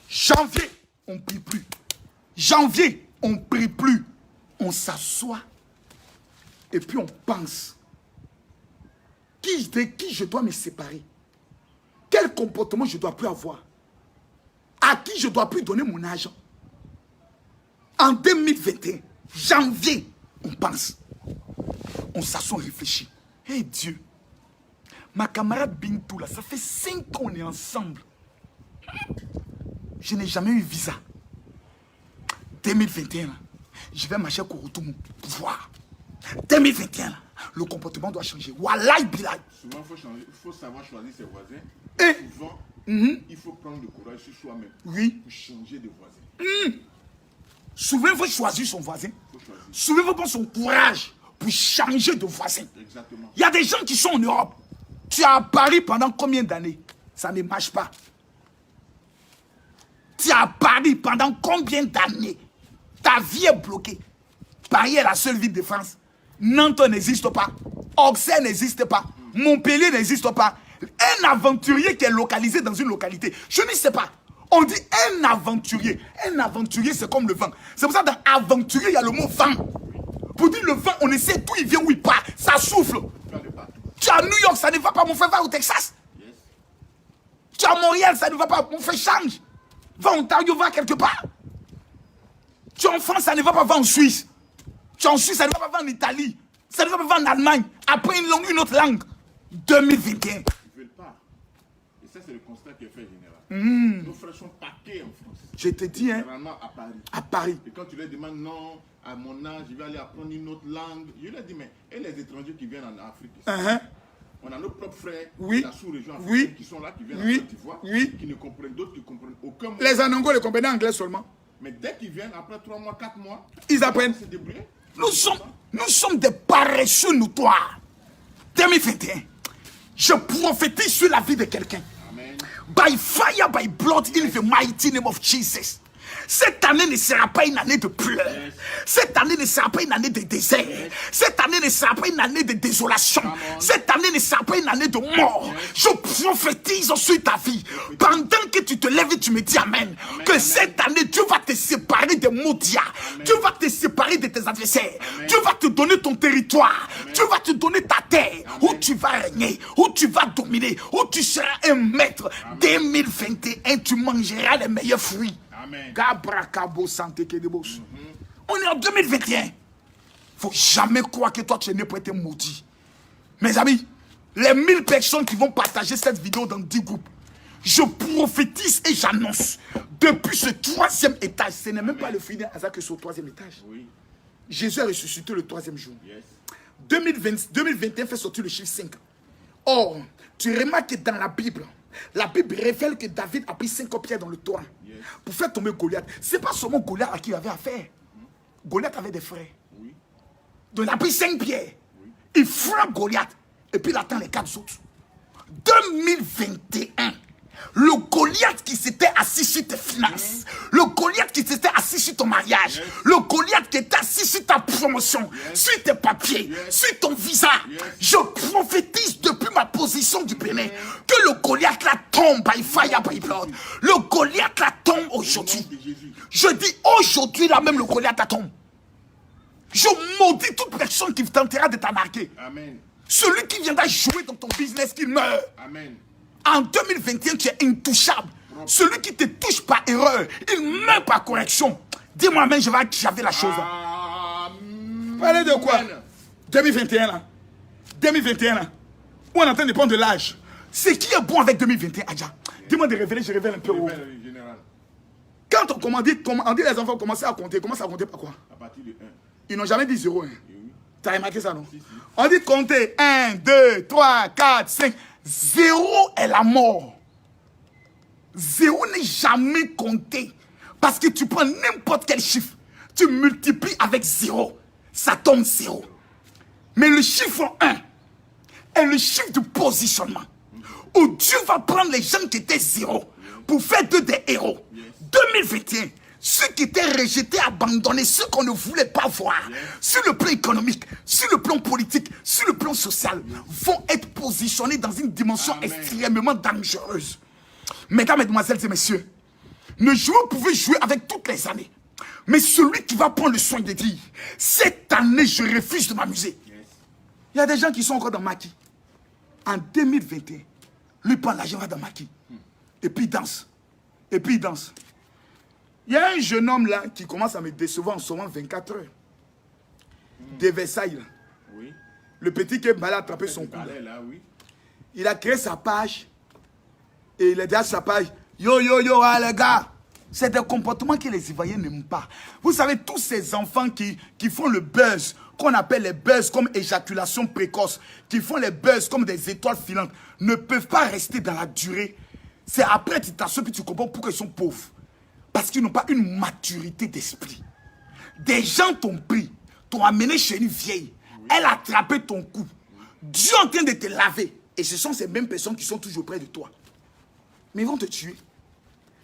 Speaker 1: Janvier, on ne prie plus. Janvier, on ne prie plus. On s'assoit. Et puis on pense. De qui je dois me séparer? Quel comportement je ne dois plus avoir? À qui je ne dois plus donner mon argent? En 2021, janvier, on pense. On s'assoit, on réfléchit. Hé Dieu, ma camarade Bintou, là, ça fait 5 ans qu'on est ensemble. Je n'ai jamais eu visa. 2021, là, je vais marcher à Kouroutoumou pour voir. 2021, là, le comportement doit changer. Wallahi bilay.
Speaker 2: Souvent, il faut savoir choisir ses voisins.
Speaker 1: Et
Speaker 2: souvent, il faut prendre le courage sur soi-même.
Speaker 1: Oui.
Speaker 2: Pour changer de voisin.
Speaker 1: Souvent, il faut choisir son voisin. Souvent, il faut prendre son courage pour changer de voisin.
Speaker 2: Exactement.
Speaker 1: Il y a des gens qui sont en Europe. Tu es à Paris pendant combien d'années? Ça ne marche pas. Tu es à Paris pendant combien d'années? Ta vie est bloquée. Paris est la seule ville de France. Nantes n'existe pas. Auxerre n'existe pas. Montpellier n'existe pas. Un aventurier qui est localisé dans une localité, je ne sais pas. On dit un aventurier. Un aventurier, c'est comme le vent. C'est pour ça que dans aventurier, il y a le mot vent. Pour dire le vent, on ne sait d'où il vient, où il part. Ça souffle. Tu es à New York, ça ne va pas. Mon frère va au Texas.
Speaker 2: Yes.
Speaker 1: Tu es à Montréal, ça ne va pas. Mon frère change. Va en Ontario, va quelque part. Tu es en France, ça ne va pas. Va en Suisse. Tu es en Suisse, ça ne va pas. Va en Italie. Ça ne va pas. Va en Allemagne. Après une autre langue. 2021.
Speaker 2: Ils ne veulent pas. Et ça, c'est le constat qui est fait général. Nos frères sont paquets en France.
Speaker 1: Je te dis, hein.
Speaker 2: Généralement à Paris.
Speaker 1: À Paris.
Speaker 2: Et quand tu leur demandes non, à mon âge, je vais aller apprendre une autre langue. Je leur dis, mais et les étrangers qui viennent en Afrique ici, on a nos propres frères
Speaker 1: Oui.
Speaker 2: de la sous-région africaine qui sont là, qui viennent en Côte d'Ivoire,
Speaker 1: Oui.
Speaker 2: qui ne comprennent d'autres, qui ne comprennent aucun mot.
Speaker 1: Les Anangos les comprennent anglais seulement.
Speaker 2: Mais dès qu'ils viennent, après 3 mois, 4 mois,
Speaker 1: Ils apprennent.
Speaker 2: se débrouiller.
Speaker 1: Nous sommes des paresseux notoires. 2021. Je prophétise sur la vie de quelqu'un.
Speaker 2: Amen.
Speaker 1: By fire, by blood, in the mighty name of Jesus. Cette année ne sera pas une année de pleurs.
Speaker 2: Yes.
Speaker 1: Cette année ne sera pas une année de désert.
Speaker 2: Yes.
Speaker 1: Cette année ne sera pas une année de désolation. Cette année ne sera pas une année de mort.
Speaker 2: Yes.
Speaker 1: Je prophétise sur ta vie. Pendant que tu te lèves et tu me dis Amen.
Speaker 2: Amen.
Speaker 1: Que
Speaker 2: Amen.
Speaker 1: cette année, Dieu va te séparer des maudits. Dieu va te séparer de tes adversaires.
Speaker 2: Amen.
Speaker 1: Dieu va te donner ton territoire.
Speaker 2: Amen.
Speaker 1: Dieu va te donner ta terre.
Speaker 2: Amen.
Speaker 1: Où tu vas régner. Où tu vas dominer. Où tu seras un maître.
Speaker 2: Amen.
Speaker 1: 2021, tu mangeras les meilleurs fruits.
Speaker 2: Amen.
Speaker 1: Gabrakabo santé kedebos. On est en 2021. Faut jamais croire que toi tu es né pour être maudit. Mes amis, les 1000 personnes qui vont partager cette vidéo dans 10 groupes, je prophétise et j'annonce depuis ce 3e étage, ce n'est même pas le final hasard que c'est au 3e étage.
Speaker 2: Oui.
Speaker 1: Jésus a ressuscité le 3e jour.
Speaker 2: Yes.
Speaker 1: 2021 fait sortir le chiffre 5. Or, tu remarques que dans la Bible révèle que David a pris 5 pierres dans le toit pour faire tomber Goliath. Ce n'est pas seulement Goliath à qui il avait affaire. Goliath avait des frères.
Speaker 2: Oui.
Speaker 1: Donc il a pris 5 pierres. Il frappe Goliath et puis il attend les 4 autres. 2021. Le Goliath qui s'était assis sur tes finances, le Goliath qui s'était assis sur ton mariage, le Goliath qui était assis sur ta promotion, sur tes papiers, sur ton visa, je prophétise depuis ma position du Bénin que le Goliath là tombe by fire, by blood. Le Goliath là tombe aujourd'hui. Je dis aujourd'hui là même le Goliath là tombe. Je maudis toute personne qui tentera de t'arnaquer.
Speaker 2: Amen.
Speaker 1: Celui qui viendra jouer dans ton business, qu'il meurt.
Speaker 2: Amen.
Speaker 1: En 2021, tu es intouchable. Celui qui te touche par erreur, il meurt par correction. Dis-moi, mais je vais activer la chose. Parlez de quoi? 2021 là. 2021 là. Où on est en train de prendre de l'âge. Ce qui est bon avec 2021, Adja. Dis-moi de révéler, je révèle un peu.
Speaker 2: Général.
Speaker 1: Quand on dit les enfants commencent à compter par quoi?
Speaker 2: À partir de 1.
Speaker 1: Ils n'ont jamais dit 0. Hein.
Speaker 2: Oui.
Speaker 1: Tu as remarqué ça, non?
Speaker 2: Si, si.
Speaker 1: On dit compter 1, 2, 3, 4, 5. 0 est la mort. 0 n'est jamais compté. Parce que tu prends n'importe quel chiffre, tu multiplies avec 0, ça tombe 0. Mais le chiffre 1 est le chiffre du positionnement. Où Dieu va prendre les gens qui étaient 0 pour faire d'eux des héros. 2021. Ceux qui étaient rejetés, abandonnés, ceux qu'on ne voulait pas voir, sur le plan économique, sur le plan politique, sur le plan social, vont être positionnés dans une dimension extrêmement dangereuse. Mesdames, mesdemoiselles et messieurs, le joueur pouvait jouer avec toutes les années. Mais celui qui va prendre le soin de dire, cette année, je refuse de m'amuser. Il y a des gens qui sont encore dans Maquis. En 2021, lui prend l'argent, va dans Maquis. Et puis il danse. Et puis il danse. Il y a un jeune homme là qui commence à me décevoir en ce moment 24 heures. De Versailles là.
Speaker 2: Oui.
Speaker 1: Le petit qui est mal attrapé son cou.
Speaker 2: Là, oui.
Speaker 1: Il a créé sa page. Et il a dit à sa page, yo, yo, yo, ah, les gars. C'est des comportements que les Ivoiriens n'aiment pas. Vous savez, tous ces enfants qui font le buzz, qu'on appelle les buzz comme éjaculation précoce, qui font les buzz comme des étoiles filantes, ne peuvent pas rester dans la durée. C'est après tu t'assois et tu comprends pourquoi ils sont pauvres. Parce qu'ils n'ont pas une maturité d'esprit. Des gens t'ont pris, t'ont amené chez une vieille. Oui. Elle a attrapé ton cou. Dieu est en train de te laver. Et ce sont ces mêmes personnes qui sont toujours près de toi. Mais ils vont te tuer.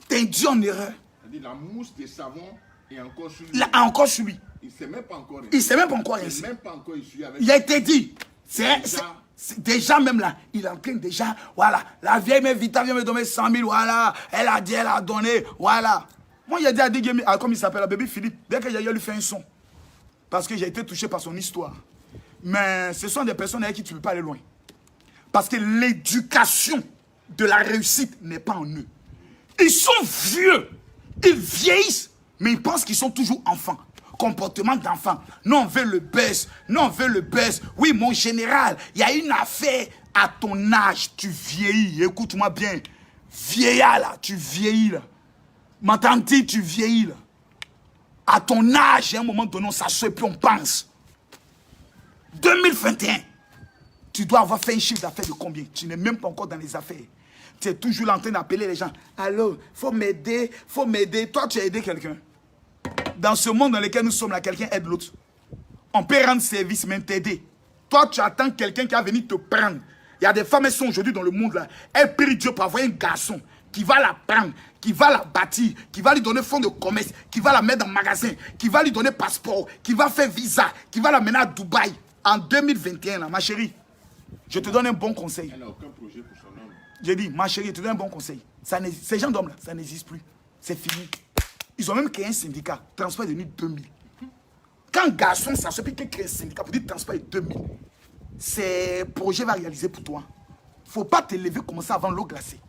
Speaker 1: T'es induit en erreur.
Speaker 2: La mousse de savon est encore sur lui.
Speaker 1: Là, encore sur lui.
Speaker 2: Il ne sait même pas encore.
Speaker 1: Il ne sait même pas encore.
Speaker 2: Il même pas encore issu avec.
Speaker 1: Il a été dit. Déjà même là, il est en train déjà, voilà, la vieille Vita vient me donner 100 000, voilà, elle a dit, elle a donné, voilà. Moi, il a dit à Digemi, comme il s'appelle, bébé Philippe, dès que j'ai lui fait un son. Parce que j'ai été touché par son histoire. Mais ce sont des personnes avec qui tu ne peux pas aller loin. Parce que l'éducation de la réussite n'est pas en eux. Ils sont vieux. Ils vieillissent, mais ils pensent qu'ils sont toujours enfants. Comportement d'enfant. Non, on veut le buzz. Non, on veut le buzz. Oui, mon général, il y a une affaire à ton âge. Tu vieillis. Écoute-moi bien. Vieillard là, tu vieillis là. M'entends-tu, tu vieillis là. À ton âge, à un moment donné, on s'assoit et puis on pense. 2021, tu dois avoir fait un chiffre d'affaires de combien? Tu n'es même pas encore dans les affaires. Tu es toujours là en train d'appeler les gens. Allô, faut m'aider, faut m'aider. Toi, tu as aidé quelqu'un. Dans ce monde dans lequel nous sommes là, quelqu'un aide l'autre. On peut rendre service, mais t'aider. Toi, tu attends quelqu'un qui va venir te prendre. Il y a des femmes, elles sont aujourd'hui dans le monde là. Elles prient Dieu pour avoir un garçon qui va la prendre, qui va la bâtir, qui va lui donner fonds de commerce, qui va la mettre dans le magasin, qui va lui donner passeport, qui va faire visa, qui va la mener à Dubaï. En 2021, là, ma chérie, je te donne un bon conseil.
Speaker 2: Elle n'a aucun projet pour son homme.
Speaker 1: J'ai dit, ma chérie, je te donne un bon conseil. Ces gens d'hommes là, ça n'existe plus. C'est fini. Ils ont même créé un syndicat. Transport est devenu 2000. Quand un garçon s'assoit et qu'il crée un syndicat pour dire transport est 2000, ce projet va réaliser pour toi. Il ne faut pas te lever comme ça avant l'eau glacée.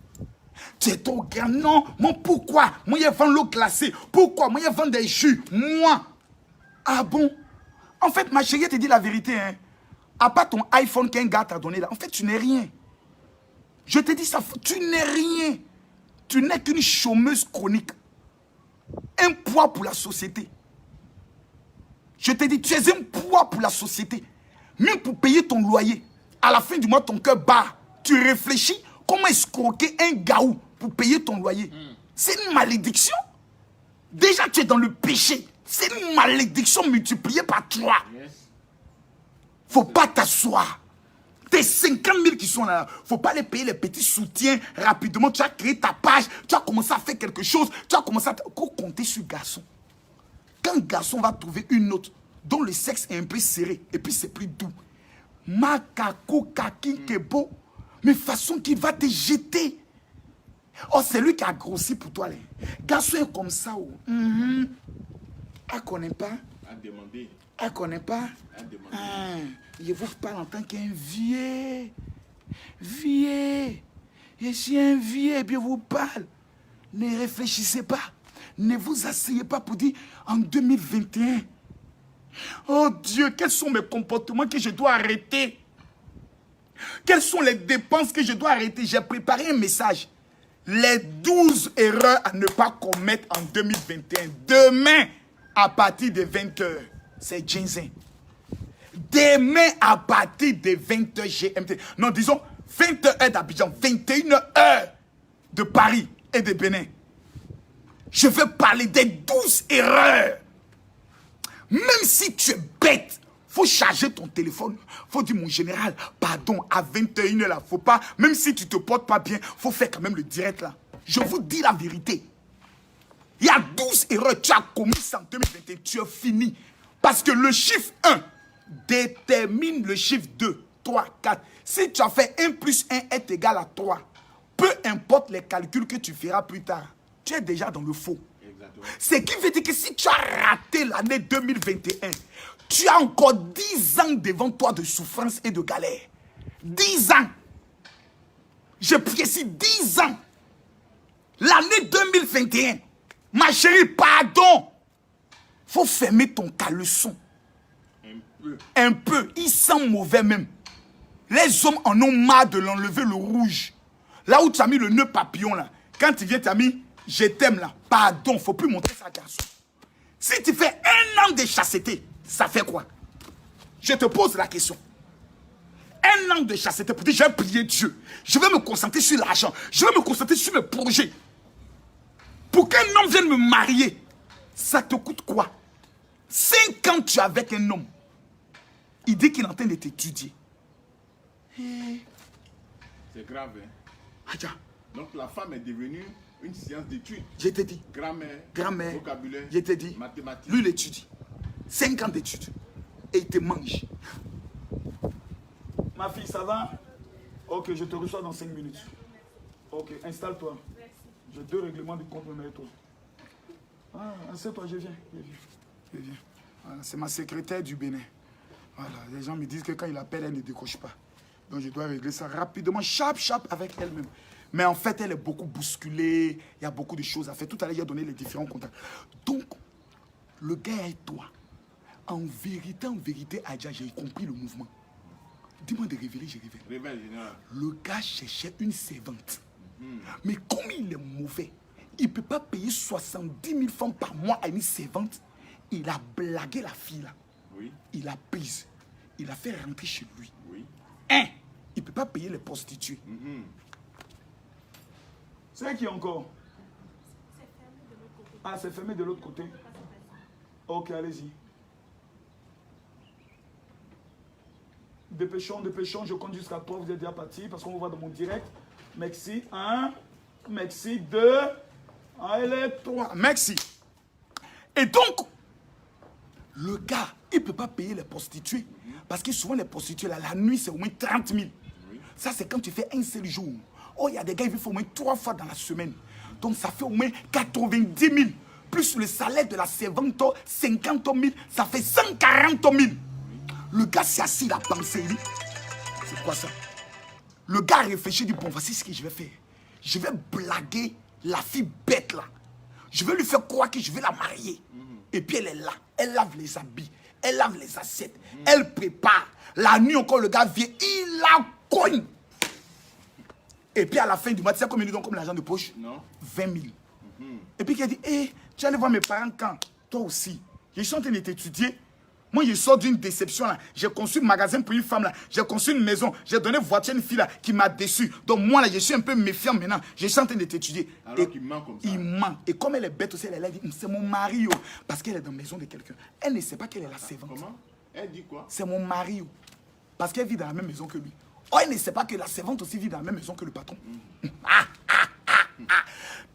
Speaker 1: Tu es trop grand. Non, moi pourquoi? Moi, je vends l'eau glacée. Pourquoi? Moi, je vends des jus. Moi. Ah bon? En fait, ma chérie, te dit la vérité. Hein. À part ton iPhone qu'un gars t'a donné là, en fait, tu n'es rien. Je te dis ça, tu n'es rien. Tu n'es qu'une chômeuse chronique. Un poids pour la société. Je te dis, tu es un poids pour la société. Même pour payer ton loyer. À la fin du mois, ton cœur bat. Tu réfléchis comment escroquer un gaou pour payer ton loyer. C'est une malédiction. Déjà, tu es dans le péché. C'est une malédiction multipliée par 3. Faut pas t'asseoir. Tes 50 000 qui sont là, faut pas les payer les petits soutiens rapidement. Tu as créé ta page, tu as commencé à faire quelque chose, tu as commencé à compter sur le garçon. Quand un garçon va trouver une autre dont le sexe est un peu serré et puis c'est plus doux, Makako kaki kebo, mais façon qu'il va te jeter. Oh, c'est lui qui a grossi pour toi. Les garçon est comme ça. Oh. Elle connaît pas.
Speaker 2: À demander.
Speaker 1: Elle connaît pas.
Speaker 2: À demander.
Speaker 1: Je vous parle en tant qu'un vieux. Vieux. Je suis un vieux et puis je vous parle. Ne réfléchissez pas. Ne vous asseyez pas pour dire en 2021. Oh Dieu, quels sont mes comportements que je dois arrêter? Quelles sont les dépenses que je dois arrêter? J'ai préparé un message. Les 12 erreurs à ne pas commettre en 2021. Demain, à partir de 20h, c'est Ginseng. Demain, à partir de 20h GMT. Non, disons 20h d'Abidjan, 21h de Paris et de Bénin. Je vais parler des 12 erreurs. Même si tu es bête, il faut charger ton téléphone. Il faut dire, mon général, pardon, à 21h là, faut pas, même si tu ne te portes pas bien, il faut faire quand même le direct là. Je vous dis la vérité. Il y a 12 erreurs, tu as commis ça en 2021, tu es fini. Parce que le chiffre 1 détermine le chiffre 2, 3, 4. Si tu as fait 1 plus 1 est égal à 3, peu importe les calculs que tu feras plus tard, tu es déjà dans le faux. Ce qui veut dire que si tu as raté l'année 2021, tu as encore 10 ans devant toi de souffrance et de galère. 10 ans. Je précise 10 ans. L'année 2021. Ma chérie, pardon. Faut fermer ton caleçon. Un peu. Il sent mauvais même. Les hommes en ont marre de l'enlever le rouge. Là où tu as mis le nœud papillon là. Quand tu viens, tu as mis je t'aime là. Pardon, faut plus montrer ça, garçon. Si tu fais 1 an de chasteté, ça fait quoi? Je te pose la question. 1 an de chasteté pour dire je vais prier Dieu. Je vais me concentrer sur l'argent. Je vais me concentrer sur mes projets. Pour qu'un homme vienne me marier, ça te coûte quoi? 5 ans tu es avec un homme. Il dit qu'il est en train de t'étudier.
Speaker 2: C'est grave, hein?
Speaker 1: Aja.
Speaker 2: Donc la femme est devenue une science d'études.
Speaker 1: Je t'ai dit.
Speaker 2: Grammaire, vocabulaire,
Speaker 1: je t'ai dit.
Speaker 2: mathématiques.
Speaker 1: Lui, il étudie. 5 ans d'études. Et il te mange. Ma fille, ça va? Ok, je te reçois dans 5 minutes. Ok, installe-toi. J'ai 2 règlements de compte, mais toi. Ah, assieds-toi, je viens. Je viens. Voilà, c'est ma secrétaire du Bénin. Voilà, les gens me disent que quand il appelle, elle ne décroche pas. Donc je dois régler ça rapidement, chap avec elle-même. Mais en fait, elle est beaucoup bousculée. Il y a beaucoup de choses à faire. Tout à l'heure, il a donné les différents contacts. Donc, le gars et toi, en vérité, Adja, j'ai compris le mouvement. Dis-moi de révéler, je révèle.
Speaker 2: Révèle, général.
Speaker 1: Le gars cherchait une servante. Mais comme il est mauvais, il ne peut pas payer 70 000 francs par mois à une servante. Il a blagué la fille là.
Speaker 2: Oui.
Speaker 1: Il a prise. Il a fait rentrer chez lui.
Speaker 2: Oui.
Speaker 1: Il ne peut pas payer les prostituées. C'est qui encore? Ah, c'est fermé de l'autre côté. Ok, allez-y. Dépêchons, je compte jusqu'à 3, vous êtes déjà partis parce qu'on vous voit dans mon direct. Merci, 1, merci, 2, allez, 3, merci. Et donc, le gars, il ne peut pas payer les prostituées. Parce que souvent les prostituées, là, la nuit, c'est au moins 30 000. Ça, c'est quand tu fais un seul jour. Oh, il y a des gars, ils vivent au moins 3 fois dans la semaine. Donc, ça fait au moins 90 000. Plus le salaire de la servante, 50 000, ça fait 140 000. Le gars s'est assis, il a pensé. C'est quoi ça? Le gars réfléchit, dit, bon, voici ce que je vais faire. Je vais blaguer la fille bête là. Je vais lui faire croire que je vais la marier. Et puis elle est là. Elle lave les habits. Elle lave les assiettes. Elle prépare. La nuit encore, le gars vient. Il la cogne. Et puis à la fin du mois, tu sais combien ils donnent comme l'argent de poche?
Speaker 2: Non.
Speaker 3: 20 000. Et puis il a dit, hé, tu allais voir mes parents quand? Toi aussi. Je suis en train de t'étudier. Moi, je sors d'une déception là. J'ai conçu un magasin pour une femme là. J'ai conçu une maison. J'ai donné voiture à une fille là qui m'a déçu. Donc moi là, je suis un peu méfiant maintenant. Je suis en train de t'étudier.
Speaker 2: Alors qu'il ment comme ça.
Speaker 3: Il ment. Et comme elle est bête aussi, elle a dit, c'est mon mari. Oh. Parce qu'elle est dans la maison de quelqu'un. Elle ne sait pas qu'elle est la servante.
Speaker 2: Comment? Elle dit quoi?
Speaker 3: C'est mon mari. Oh. Parce qu'elle vit dans la même maison que lui. Oh, elle ne sait pas que la servante aussi vit dans la même maison que le patron.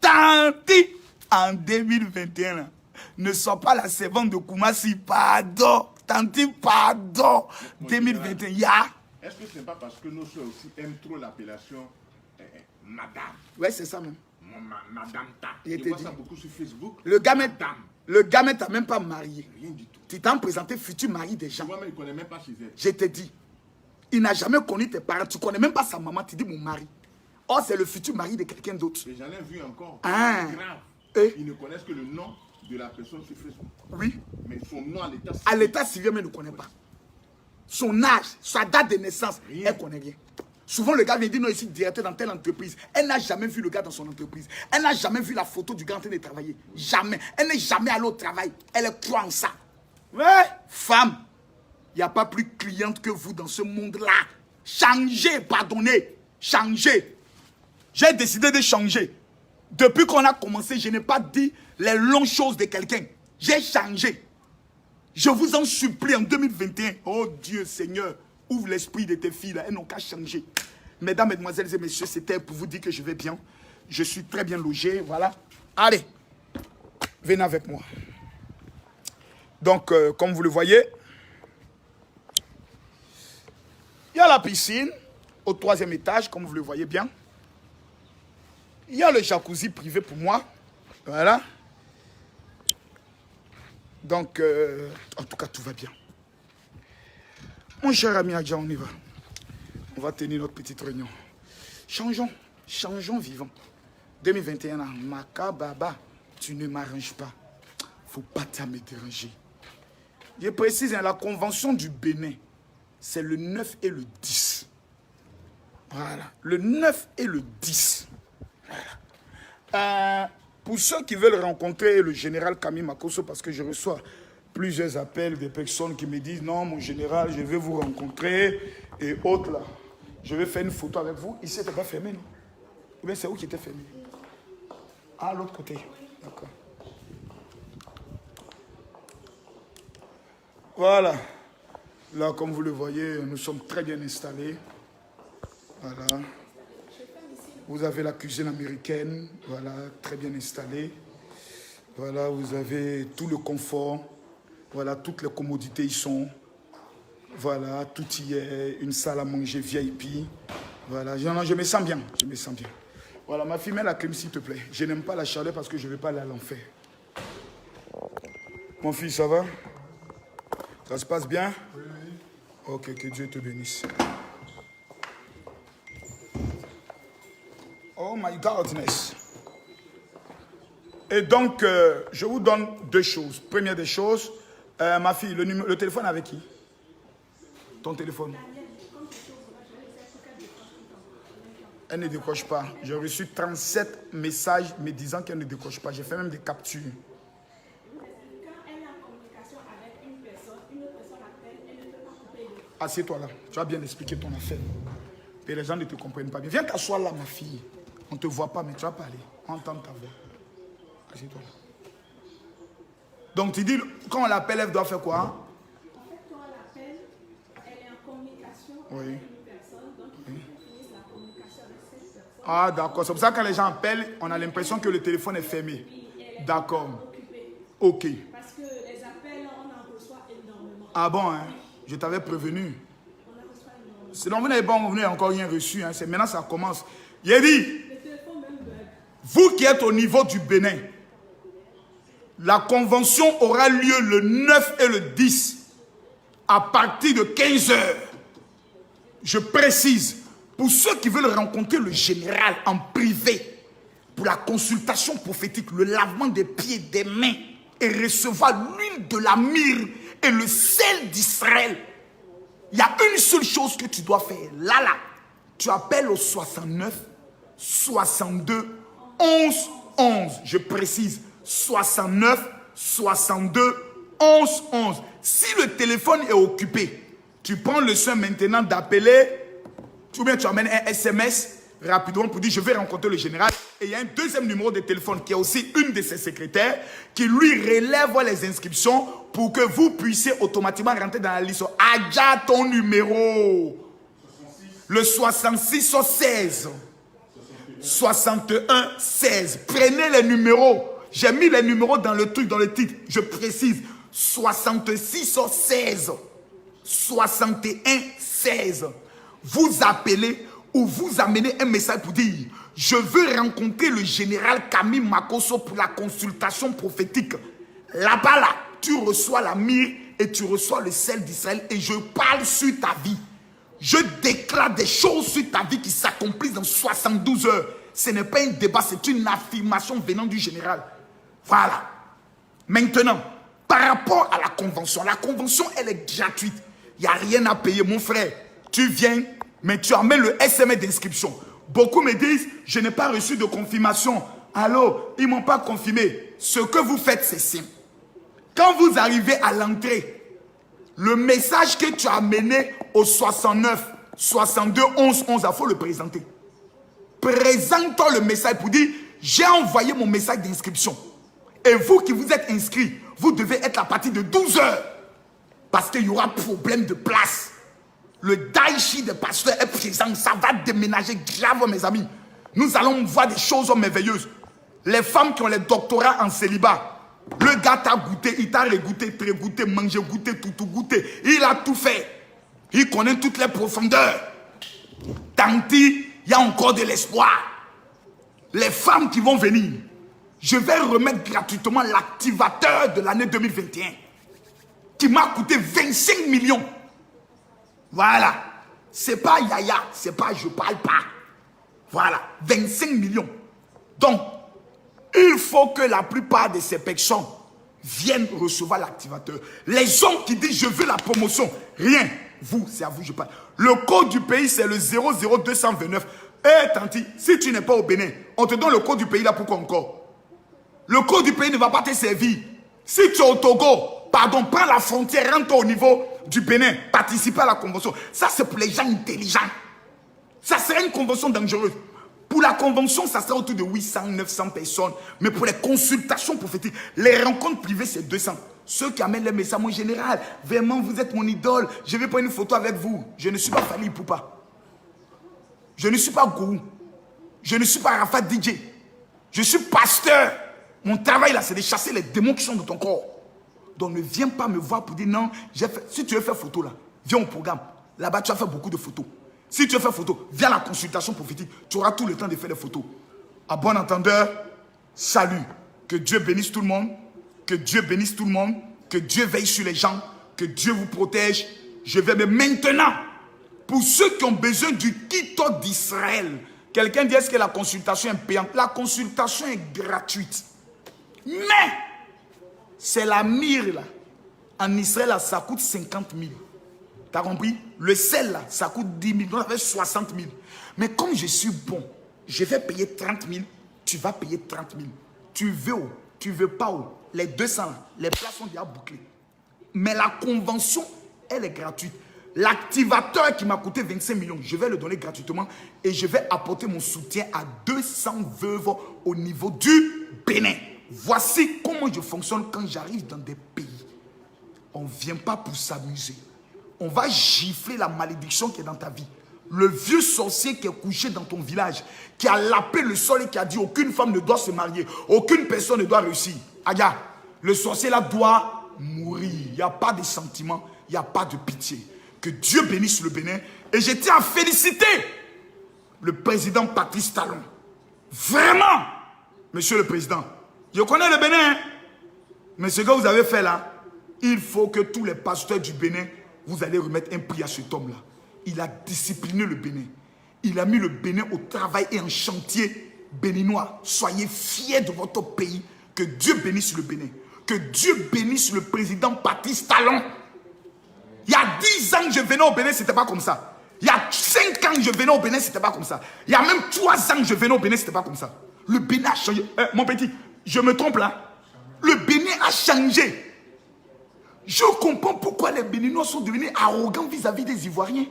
Speaker 3: Tanti, en 2021 là. Ne sois pas la servante de Koumassi, pardon. Tanti, pardon. 2021, ya.
Speaker 2: Est-ce que ce n'est pas parce que nos soeurs aussi aiment trop l'appellation madame?
Speaker 3: Ouais, c'est ça même.
Speaker 2: Madame Ta.
Speaker 3: Je
Speaker 2: Je
Speaker 3: t'ai
Speaker 2: vois
Speaker 3: dit.
Speaker 2: ça beaucoup sur Facebook.
Speaker 3: Le gars
Speaker 2: Madame.
Speaker 3: t'a même pas marié.
Speaker 2: Rien du tout.
Speaker 3: Tu t'as présenté futur mari des gens.
Speaker 2: Moi-même, il ne connaît même pas chez elle.
Speaker 3: Je te dis, il n'a jamais connu tes parents. Tu connais même pas sa maman. Tu dis mon mari. Oh, c'est le futur mari de quelqu'un d'autre.
Speaker 2: Et j'en ai vu encore.
Speaker 3: Ah.
Speaker 2: Grave.
Speaker 3: Et?
Speaker 2: Ils ne connaissent que le nom de la personne sur Facebook.
Speaker 3: Oui.
Speaker 2: Mais son nom à l'état civil.
Speaker 3: À l'état civil, mais elle ne connaît pas. Son âge, sa date de naissance,
Speaker 2: Rien.
Speaker 3: elle ne connaît rien. Souvent, le gars vient dire, non, ici, directeur dans telle entreprise. Elle n'a jamais vu le gars dans son entreprise. Elle n'a jamais vu la photo du gars en train de travailler. Jamais. Elle n'est jamais allée au travail. Elle croit en ça. Ouais. Femme, il n'y a pas plus cliente que vous dans ce monde-là. Changez, pardonnez. Changez. J'ai décidé de changer. Depuis qu'on a commencé, je n'ai pas dit les longues choses de quelqu'un. J'ai changé. Je vous en supplie en 2021. Oh Dieu Seigneur, ouvre l'esprit de tes filles là. Elles n'ont qu'à changer. Mesdames, mesdemoiselles et messieurs, c'était pour vous dire que je vais bien. Je suis très bien logé. Voilà. Allez, venez avec moi. Donc, comme vous le voyez, il y a la piscine au 3e étage, comme vous le voyez bien. Il y a le jacuzzi privé pour moi. Voilà. Donc, en tout cas, tout va bien. Mon cher ami Adja, on y va. On va tenir notre petite réunion. Changeons vivant. 2021, Maka Baba, tu ne m'arranges pas. Faut pas me déranger. Je précise, hein, la convention du Bénin, c'est le 9 et le 10. Voilà. Le 9 et le 10. Voilà. Pour ceux qui veulent rencontrer le général Camille Makosso, parce que je reçois plusieurs appels des personnes qui me disent « Non, mon général, je vais vous rencontrer. » Et autres là. Je vais faire une photo avec vous. Ici, c'était pas fermé, non? Ou bien c'est où qui était fermé? Ah, l'autre côté. D'accord. Voilà. Là, comme vous le voyez, nous sommes très bien installés. Voilà. Vous avez la cuisine américaine. Voilà, très bien installée. Voilà, vous avez tout le confort. Voilà, toutes les commodités y sont. Voilà, tout y est. Une salle à manger VIP. Voilà, je me sens bien. Je me sens bien. Voilà, ma fille, mets la clim, s'il te plaît. Je n'aime pas la chaleur parce que je ne vais pas aller à l'enfer. Mon fils, ça va? Ça se passe bien? Oui. Ok, que Dieu te bénisse. Oh my godness. Et donc, je vous donne deux choses. Première des choses, ma fille, le téléphone avec qui? Ton téléphone? Elle ne décroche pas. J'ai reçu 37 messages me disant qu'elle ne décroche pas. J'ai fait même des captures. Assieds-toi là. Tu vas bien expliquer ton affaire. Et les gens ne te comprennent pas bien. Viens t'asseoir là, ma fille. On ne te voit pas, mais tu vas parler. On entend ta voix. Assieds-toi là. Donc tu dis, quand on l'appelle, elle doit faire quoi? En fait, quand on l'appelle, elle est en communication avec une personne. Donc il faut qu'on finisse la communication avec cette personne. Ah d'accord. C'est pour ça que quand les gens appellent, on a l'impression que le téléphone est fermé. D'accord. Ok. Parce que les appels, on en reçoit énormément. Ah bon, hein? Je t'avais prévenu. Sinon, vous n'avez pas encore rien reçu. Hein. Maintenant, ça commence. Il dit, vous qui êtes au niveau du Bénin, la convention aura lieu le 9 et le 10 à partir de 15 h. Je précise, pour ceux qui veulent rencontrer le général en privé, pour la consultation prophétique, le lavement des pieds, des mains, et recevoir l'huile de la myrrhe et le sel d'Israël, il y a une seule chose que tu dois faire. Là, tu appelles au 69 62 11 11. Je précise, 69 62 11 11. Si le téléphone est occupé, tu prends le soin maintenant d'appeler, ou bien tu amènes un SMS rapidement pour dire je vais rencontrer le général. Et il y a un deuxième numéro de téléphone qui est aussi une de ses secrétaires qui lui relève les inscriptions pour que vous puissiez automatiquement rentrer dans la liste. Adja ton numéro. Le 66 16. 61 16. Prenez les numéros. J'ai mis les numéros dans le truc, dans le titre. Je précise. 66 16. 61 16. Vous appelez ou vous amenez un message pour dire je veux rencontrer le général Camille Makosso pour la consultation prophétique. Là-bas, là, tu reçois la myrrhe et tu reçois le sel d'Israël et je parle sur ta vie. Je déclare des choses sur ta vie qui s'accomplissent dans 72 heures. Ce n'est pas un débat, c'est une affirmation venant du général. Voilà. Maintenant, par rapport à la convention, elle est gratuite. Il n'y a rien à payer, mon frère. Tu viens, mais tu amènes le SMS d'inscription. Beaucoup me disent, je n'ai pas reçu de confirmation. Alors, ils ne m'ont pas confirmé. Ce que vous faites, c'est simple. Quand vous arrivez à l'entrée, le message que tu as amené au 69, 62, 11, 11, il faut le présenter. Présente-toi le message pour dire, j'ai envoyé mon message d'inscription. Et vous qui vous êtes inscrits, vous devez être à partir de 12 heures. Parce qu'il y aura problème de place. Le Daichi des pasteurs est présent. Ça va déménager grave, mes amis. Nous allons voir des choses merveilleuses. Les femmes qui ont les doctorats en célibat. Le gars t'a goûté, il t'a régoûté, très goûté, mangé, goûté, tout goûté. Il a tout fait. Il connaît toutes les profondeurs. Tanti, il y a encore de l'espoir. Les femmes qui vont venir, je vais remettre gratuitement l'activateur de l'année 2021 qui m'a coûté 25 millions. Voilà. C'est pas yaya, c'est pas je parle pas. Voilà, 25 millions. Donc, il faut que la plupart de ces personnes viennent recevoir l'activateur. Les hommes qui disent je veux la promotion, rien. Vous, c'est à vous je parle. Le code du pays, c'est le 00229. Eh, tanti, si tu n'es pas au Bénin, on te donne le code du pays là, pourquoi encore? Le code du pays ne va pas te servir. Si tu es au Togo, pardon, prends la frontière, rentre au niveau du Bénin, participe à la convention. Ça, c'est pour les gens intelligents. Ça serait une convention dangereuse. Pour la convention, ça sera autour de 800, 900 personnes. Mais pour les consultations prophétiques, les rencontres privées, c'est 200. Ceux qui amènent les messages, mon général, vraiment, vous êtes mon idole. Je vais prendre une photo avec vous. Je ne suis pas Fali Poupa. Je ne suis pas gourou. Je ne suis pas Arafat DJ. Je suis pasteur. Mon travail là, c'est de chasser les démons qui sont dans ton corps. Donc ne viens pas me voir pour dire non, si tu veux faire photo là, viens au programme. Là-bas, tu vas faire beaucoup de photos. Si tu veux faire photo, viens à la consultation prophétique. Tu auras tout le temps de faire des photos. À bon entendeur, salut. Que Dieu bénisse tout le monde. Que Dieu bénisse tout le monde. Que Dieu veille sur les gens. Que Dieu vous protège. Je vais maintenant, pour ceux qui ont besoin du kit d'Israël, quelqu'un dit est-ce que la consultation est payante? La consultation est gratuite. Mais, c'est la myrrhe là. En Israël, là, ça coûte 50 000. T'as compris? Le sel là, ça coûte 10 000. Donc, ça fait 60 000. Mais comme je suis bon, je vais payer 30 000. Tu vas payer 30 000. Tu veux où? Tu veux pas où? Les 200 là, les places sont déjà bouclées. Mais la convention, elle est gratuite. L'activateur qui m'a coûté 25 millions, je vais le donner gratuitement et je vais apporter mon soutien à 200 veuves au niveau du Bénin. Voici comment je fonctionne quand j'arrive dans des pays. On ne vient pas pour s'amuser. On va gifler la malédiction qui est dans ta vie. Le vieux sorcier qui est couché dans ton village, qui a lapé le sol et qui a dit aucune femme ne doit se marier, aucune personne ne doit réussir. Aïe, le sorcier là doit mourir. Il n'y a pas de sentiment, il n'y a pas de pitié. Que Dieu bénisse le Bénin. Et je tiens à féliciter le président Patrice Talon. Vraiment, monsieur le président. Je connais le Bénin, hein? Mais ce que vous avez fait là, il faut que tous les pasteurs du Bénin, vous allez remettre un prix à cet homme-là. Il a discipliné le Bénin. Il a mis le Bénin au travail et en chantier béninois. Soyez fiers de votre pays. Que Dieu bénisse le Bénin. Que Dieu bénisse le président Patrice Talon. Il y a 10 ans que je venais au Bénin, ce n'était pas comme ça. Il y a 5 ans que je venais au Bénin, ce n'était pas comme ça. Il y a même 3 ans que je venais au Bénin, ce n'était pas comme ça. Le Bénin a changé. Mon petit, je me trompe là. Le Bénin a changé. Je comprends pourquoi les Béninois sont devenus arrogants vis-à-vis des Ivoiriens.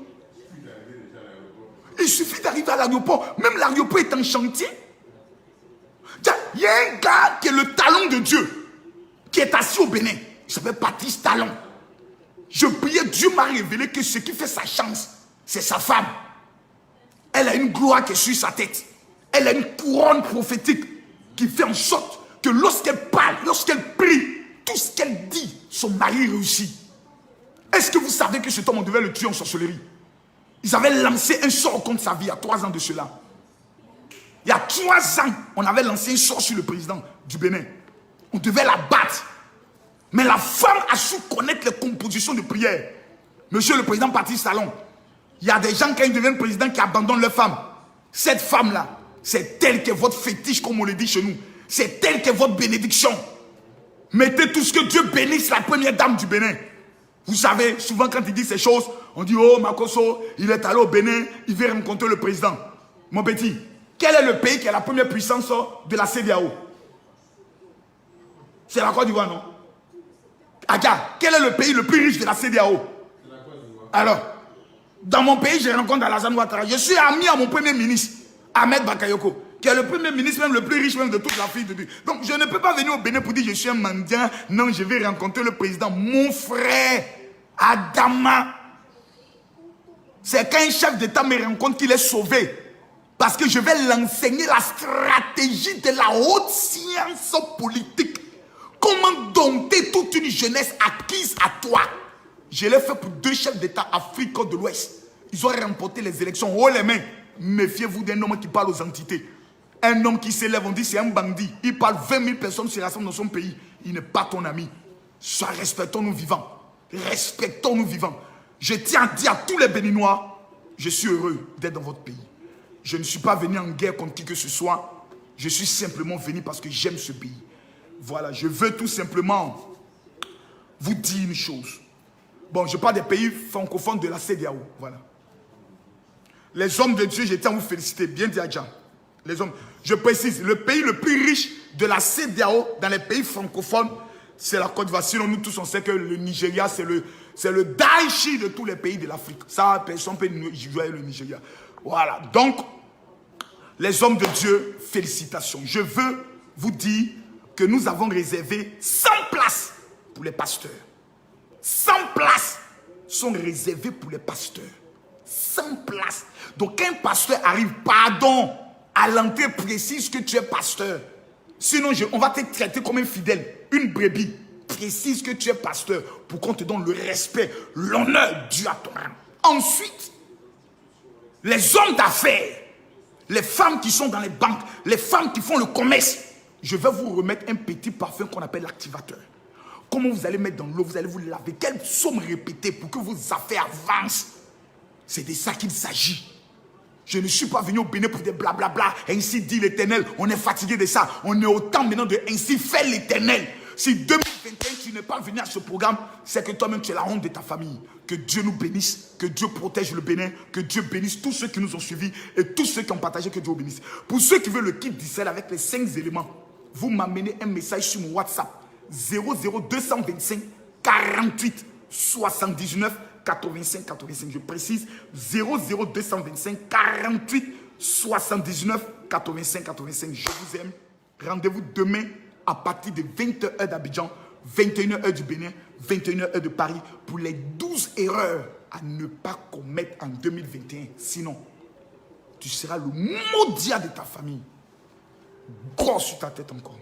Speaker 3: Il suffit d'arriver à l'aéroport. Même l'aéroport est en chantier. Il y a un gars qui est le talon de Dieu, qui est assis au Bénin. Il s'appelle Patrice Talon. Je priais, Dieu m'a révélé que ce qui fait sa chance, c'est sa femme. Elle a une gloire qui est sur sa tête. Elle a une couronne prophétique qui fait en sorte que lorsqu'elle parle, lorsqu'elle prie, tout ce qu'elle dit, son mari réussit. Est-ce que vous savez que cet homme, on devait le tuer en sorcellerie? Ils avaient lancé un sort contre sa vie il y a 3 ans de cela. Il y a 3 ans, on avait lancé un sort sur le président du Bénin. On devait la battre. Mais la femme a su connaître les compositions de prière. Monsieur le président Patrice Talon, il y a des gens quand ils deviennent président qui abandonnent leur femme. Cette femme-là, c'est elle qui est votre fétiche, comme on le dit chez nous. C'est elle qui est votre bénédiction. Mettez tout ce que Dieu bénisse la première dame du Bénin. Vous savez, souvent quand il dit ces choses, on dit, oh Makosso, il est allé au Bénin, il veut rencontrer le président. Mon petit, quel est le pays qui a la première puissance de la CEDEAO? C'est la Côte d'Ivoire, non? Aga, quel est le pays le plus riche de la CEDEAO? Alors, dans mon pays, je rencontre Alassane Ouattara. Je suis ami à mon premier ministre, Ahmed Bakayoko, qui est le premier ministre, même le plus riche même de toute l'Afrique de Dieu. Donc, je ne peux pas venir au Bénin pour dire je suis un mendiant. Non, je vais rencontrer le président. Mon frère, Adama. C'est quand un chef d'État me rencontre qu'il est sauvé. Parce que je vais l'enseigner la stratégie de la haute science politique. Comment dompter toute une jeunesse acquise à toi. Je l'ai fait pour 2 chefs d'État Afrique de l'Ouest. Ils ont remporté les élections. Oh les mains. Méfiez-vous d'un homme qui parle aux entités. Un homme qui s'élève, on dit c'est un bandit. Il parle 20 000 personnes se rassemblent dans son pays. Il n'est pas ton ami. Soit respectons-nous vivants. Respectons-nous vivants. Je tiens à dire à tous les Béninois, je suis heureux d'être dans votre pays. Je ne suis pas venu en guerre contre qui que ce soit. Je suis simplement venu parce que j'aime ce pays.
Speaker 1: Voilà, je veux tout simplement vous dire une chose. Bon, je parle des pays francophones de la CEDEAO. Voilà. Les hommes de Dieu, je tiens à vous féliciter. Bien dit Adja. Les hommes, je précise, le pays le plus riche de la CEDEAO dans les pays francophones, c'est la Côte d'Ivoire. Sinon, nous tous, on sait que le Nigeria, c'est le Daichi de tous les pays de l'Afrique. Ça, personne ne peut jouer le Nigeria. Voilà. Donc, les hommes de Dieu, félicitations. Je veux vous dire que nous avons réservé 100 places pour les pasteurs. 100 places sont réservées pour les pasteurs. 100 places. Donc, quand un pasteur arrive, pardon, à l'entrée précise que tu es pasteur. Sinon, on va te traiter comme un fidèle, une brebis. Précise que tu es pasteur pour qu'on te donne le respect, l'honneur dû à ton rang. Ensuite, les hommes d'affaires, les femmes qui sont dans les banques, les femmes qui font le commerce, je vais vous remettre un petit parfum qu'on appelle l'activateur. Comment vous allez mettre dans l'eau, vous allez vous laver. Quelles sommes répétées pour que vos affaires avancent. C'est de ça qu'il s'agit. Je ne suis pas venu au Bénin pour des blablabla. Ainsi dit l'Éternel. On est fatigué de ça. On est au temps maintenant de ainsi faire l'Éternel. Si 2021 tu n'es pas venu à ce programme, c'est que toi-même tu es la honte de ta famille. Que Dieu nous bénisse, que Dieu protège le Bénin, que Dieu bénisse tous ceux qui nous ont suivis et tous ceux qui ont partagé, que Dieu vous bénisse. Pour ceux qui veulent le kit d'Israël avec les 5 éléments, vous m'amenez un message sur mon WhatsApp 00225 48 79 85 85. Je précise 00225 48 79 85 85. Je vous aime. Rendez-vous demain à partir de 20h d'Abidjan, 21h du Bénin, 21h de Paris pour les 12 erreurs à ne pas commettre en 2021. Sinon, tu seras le maudit de ta famille. Gros sur ta tête encore.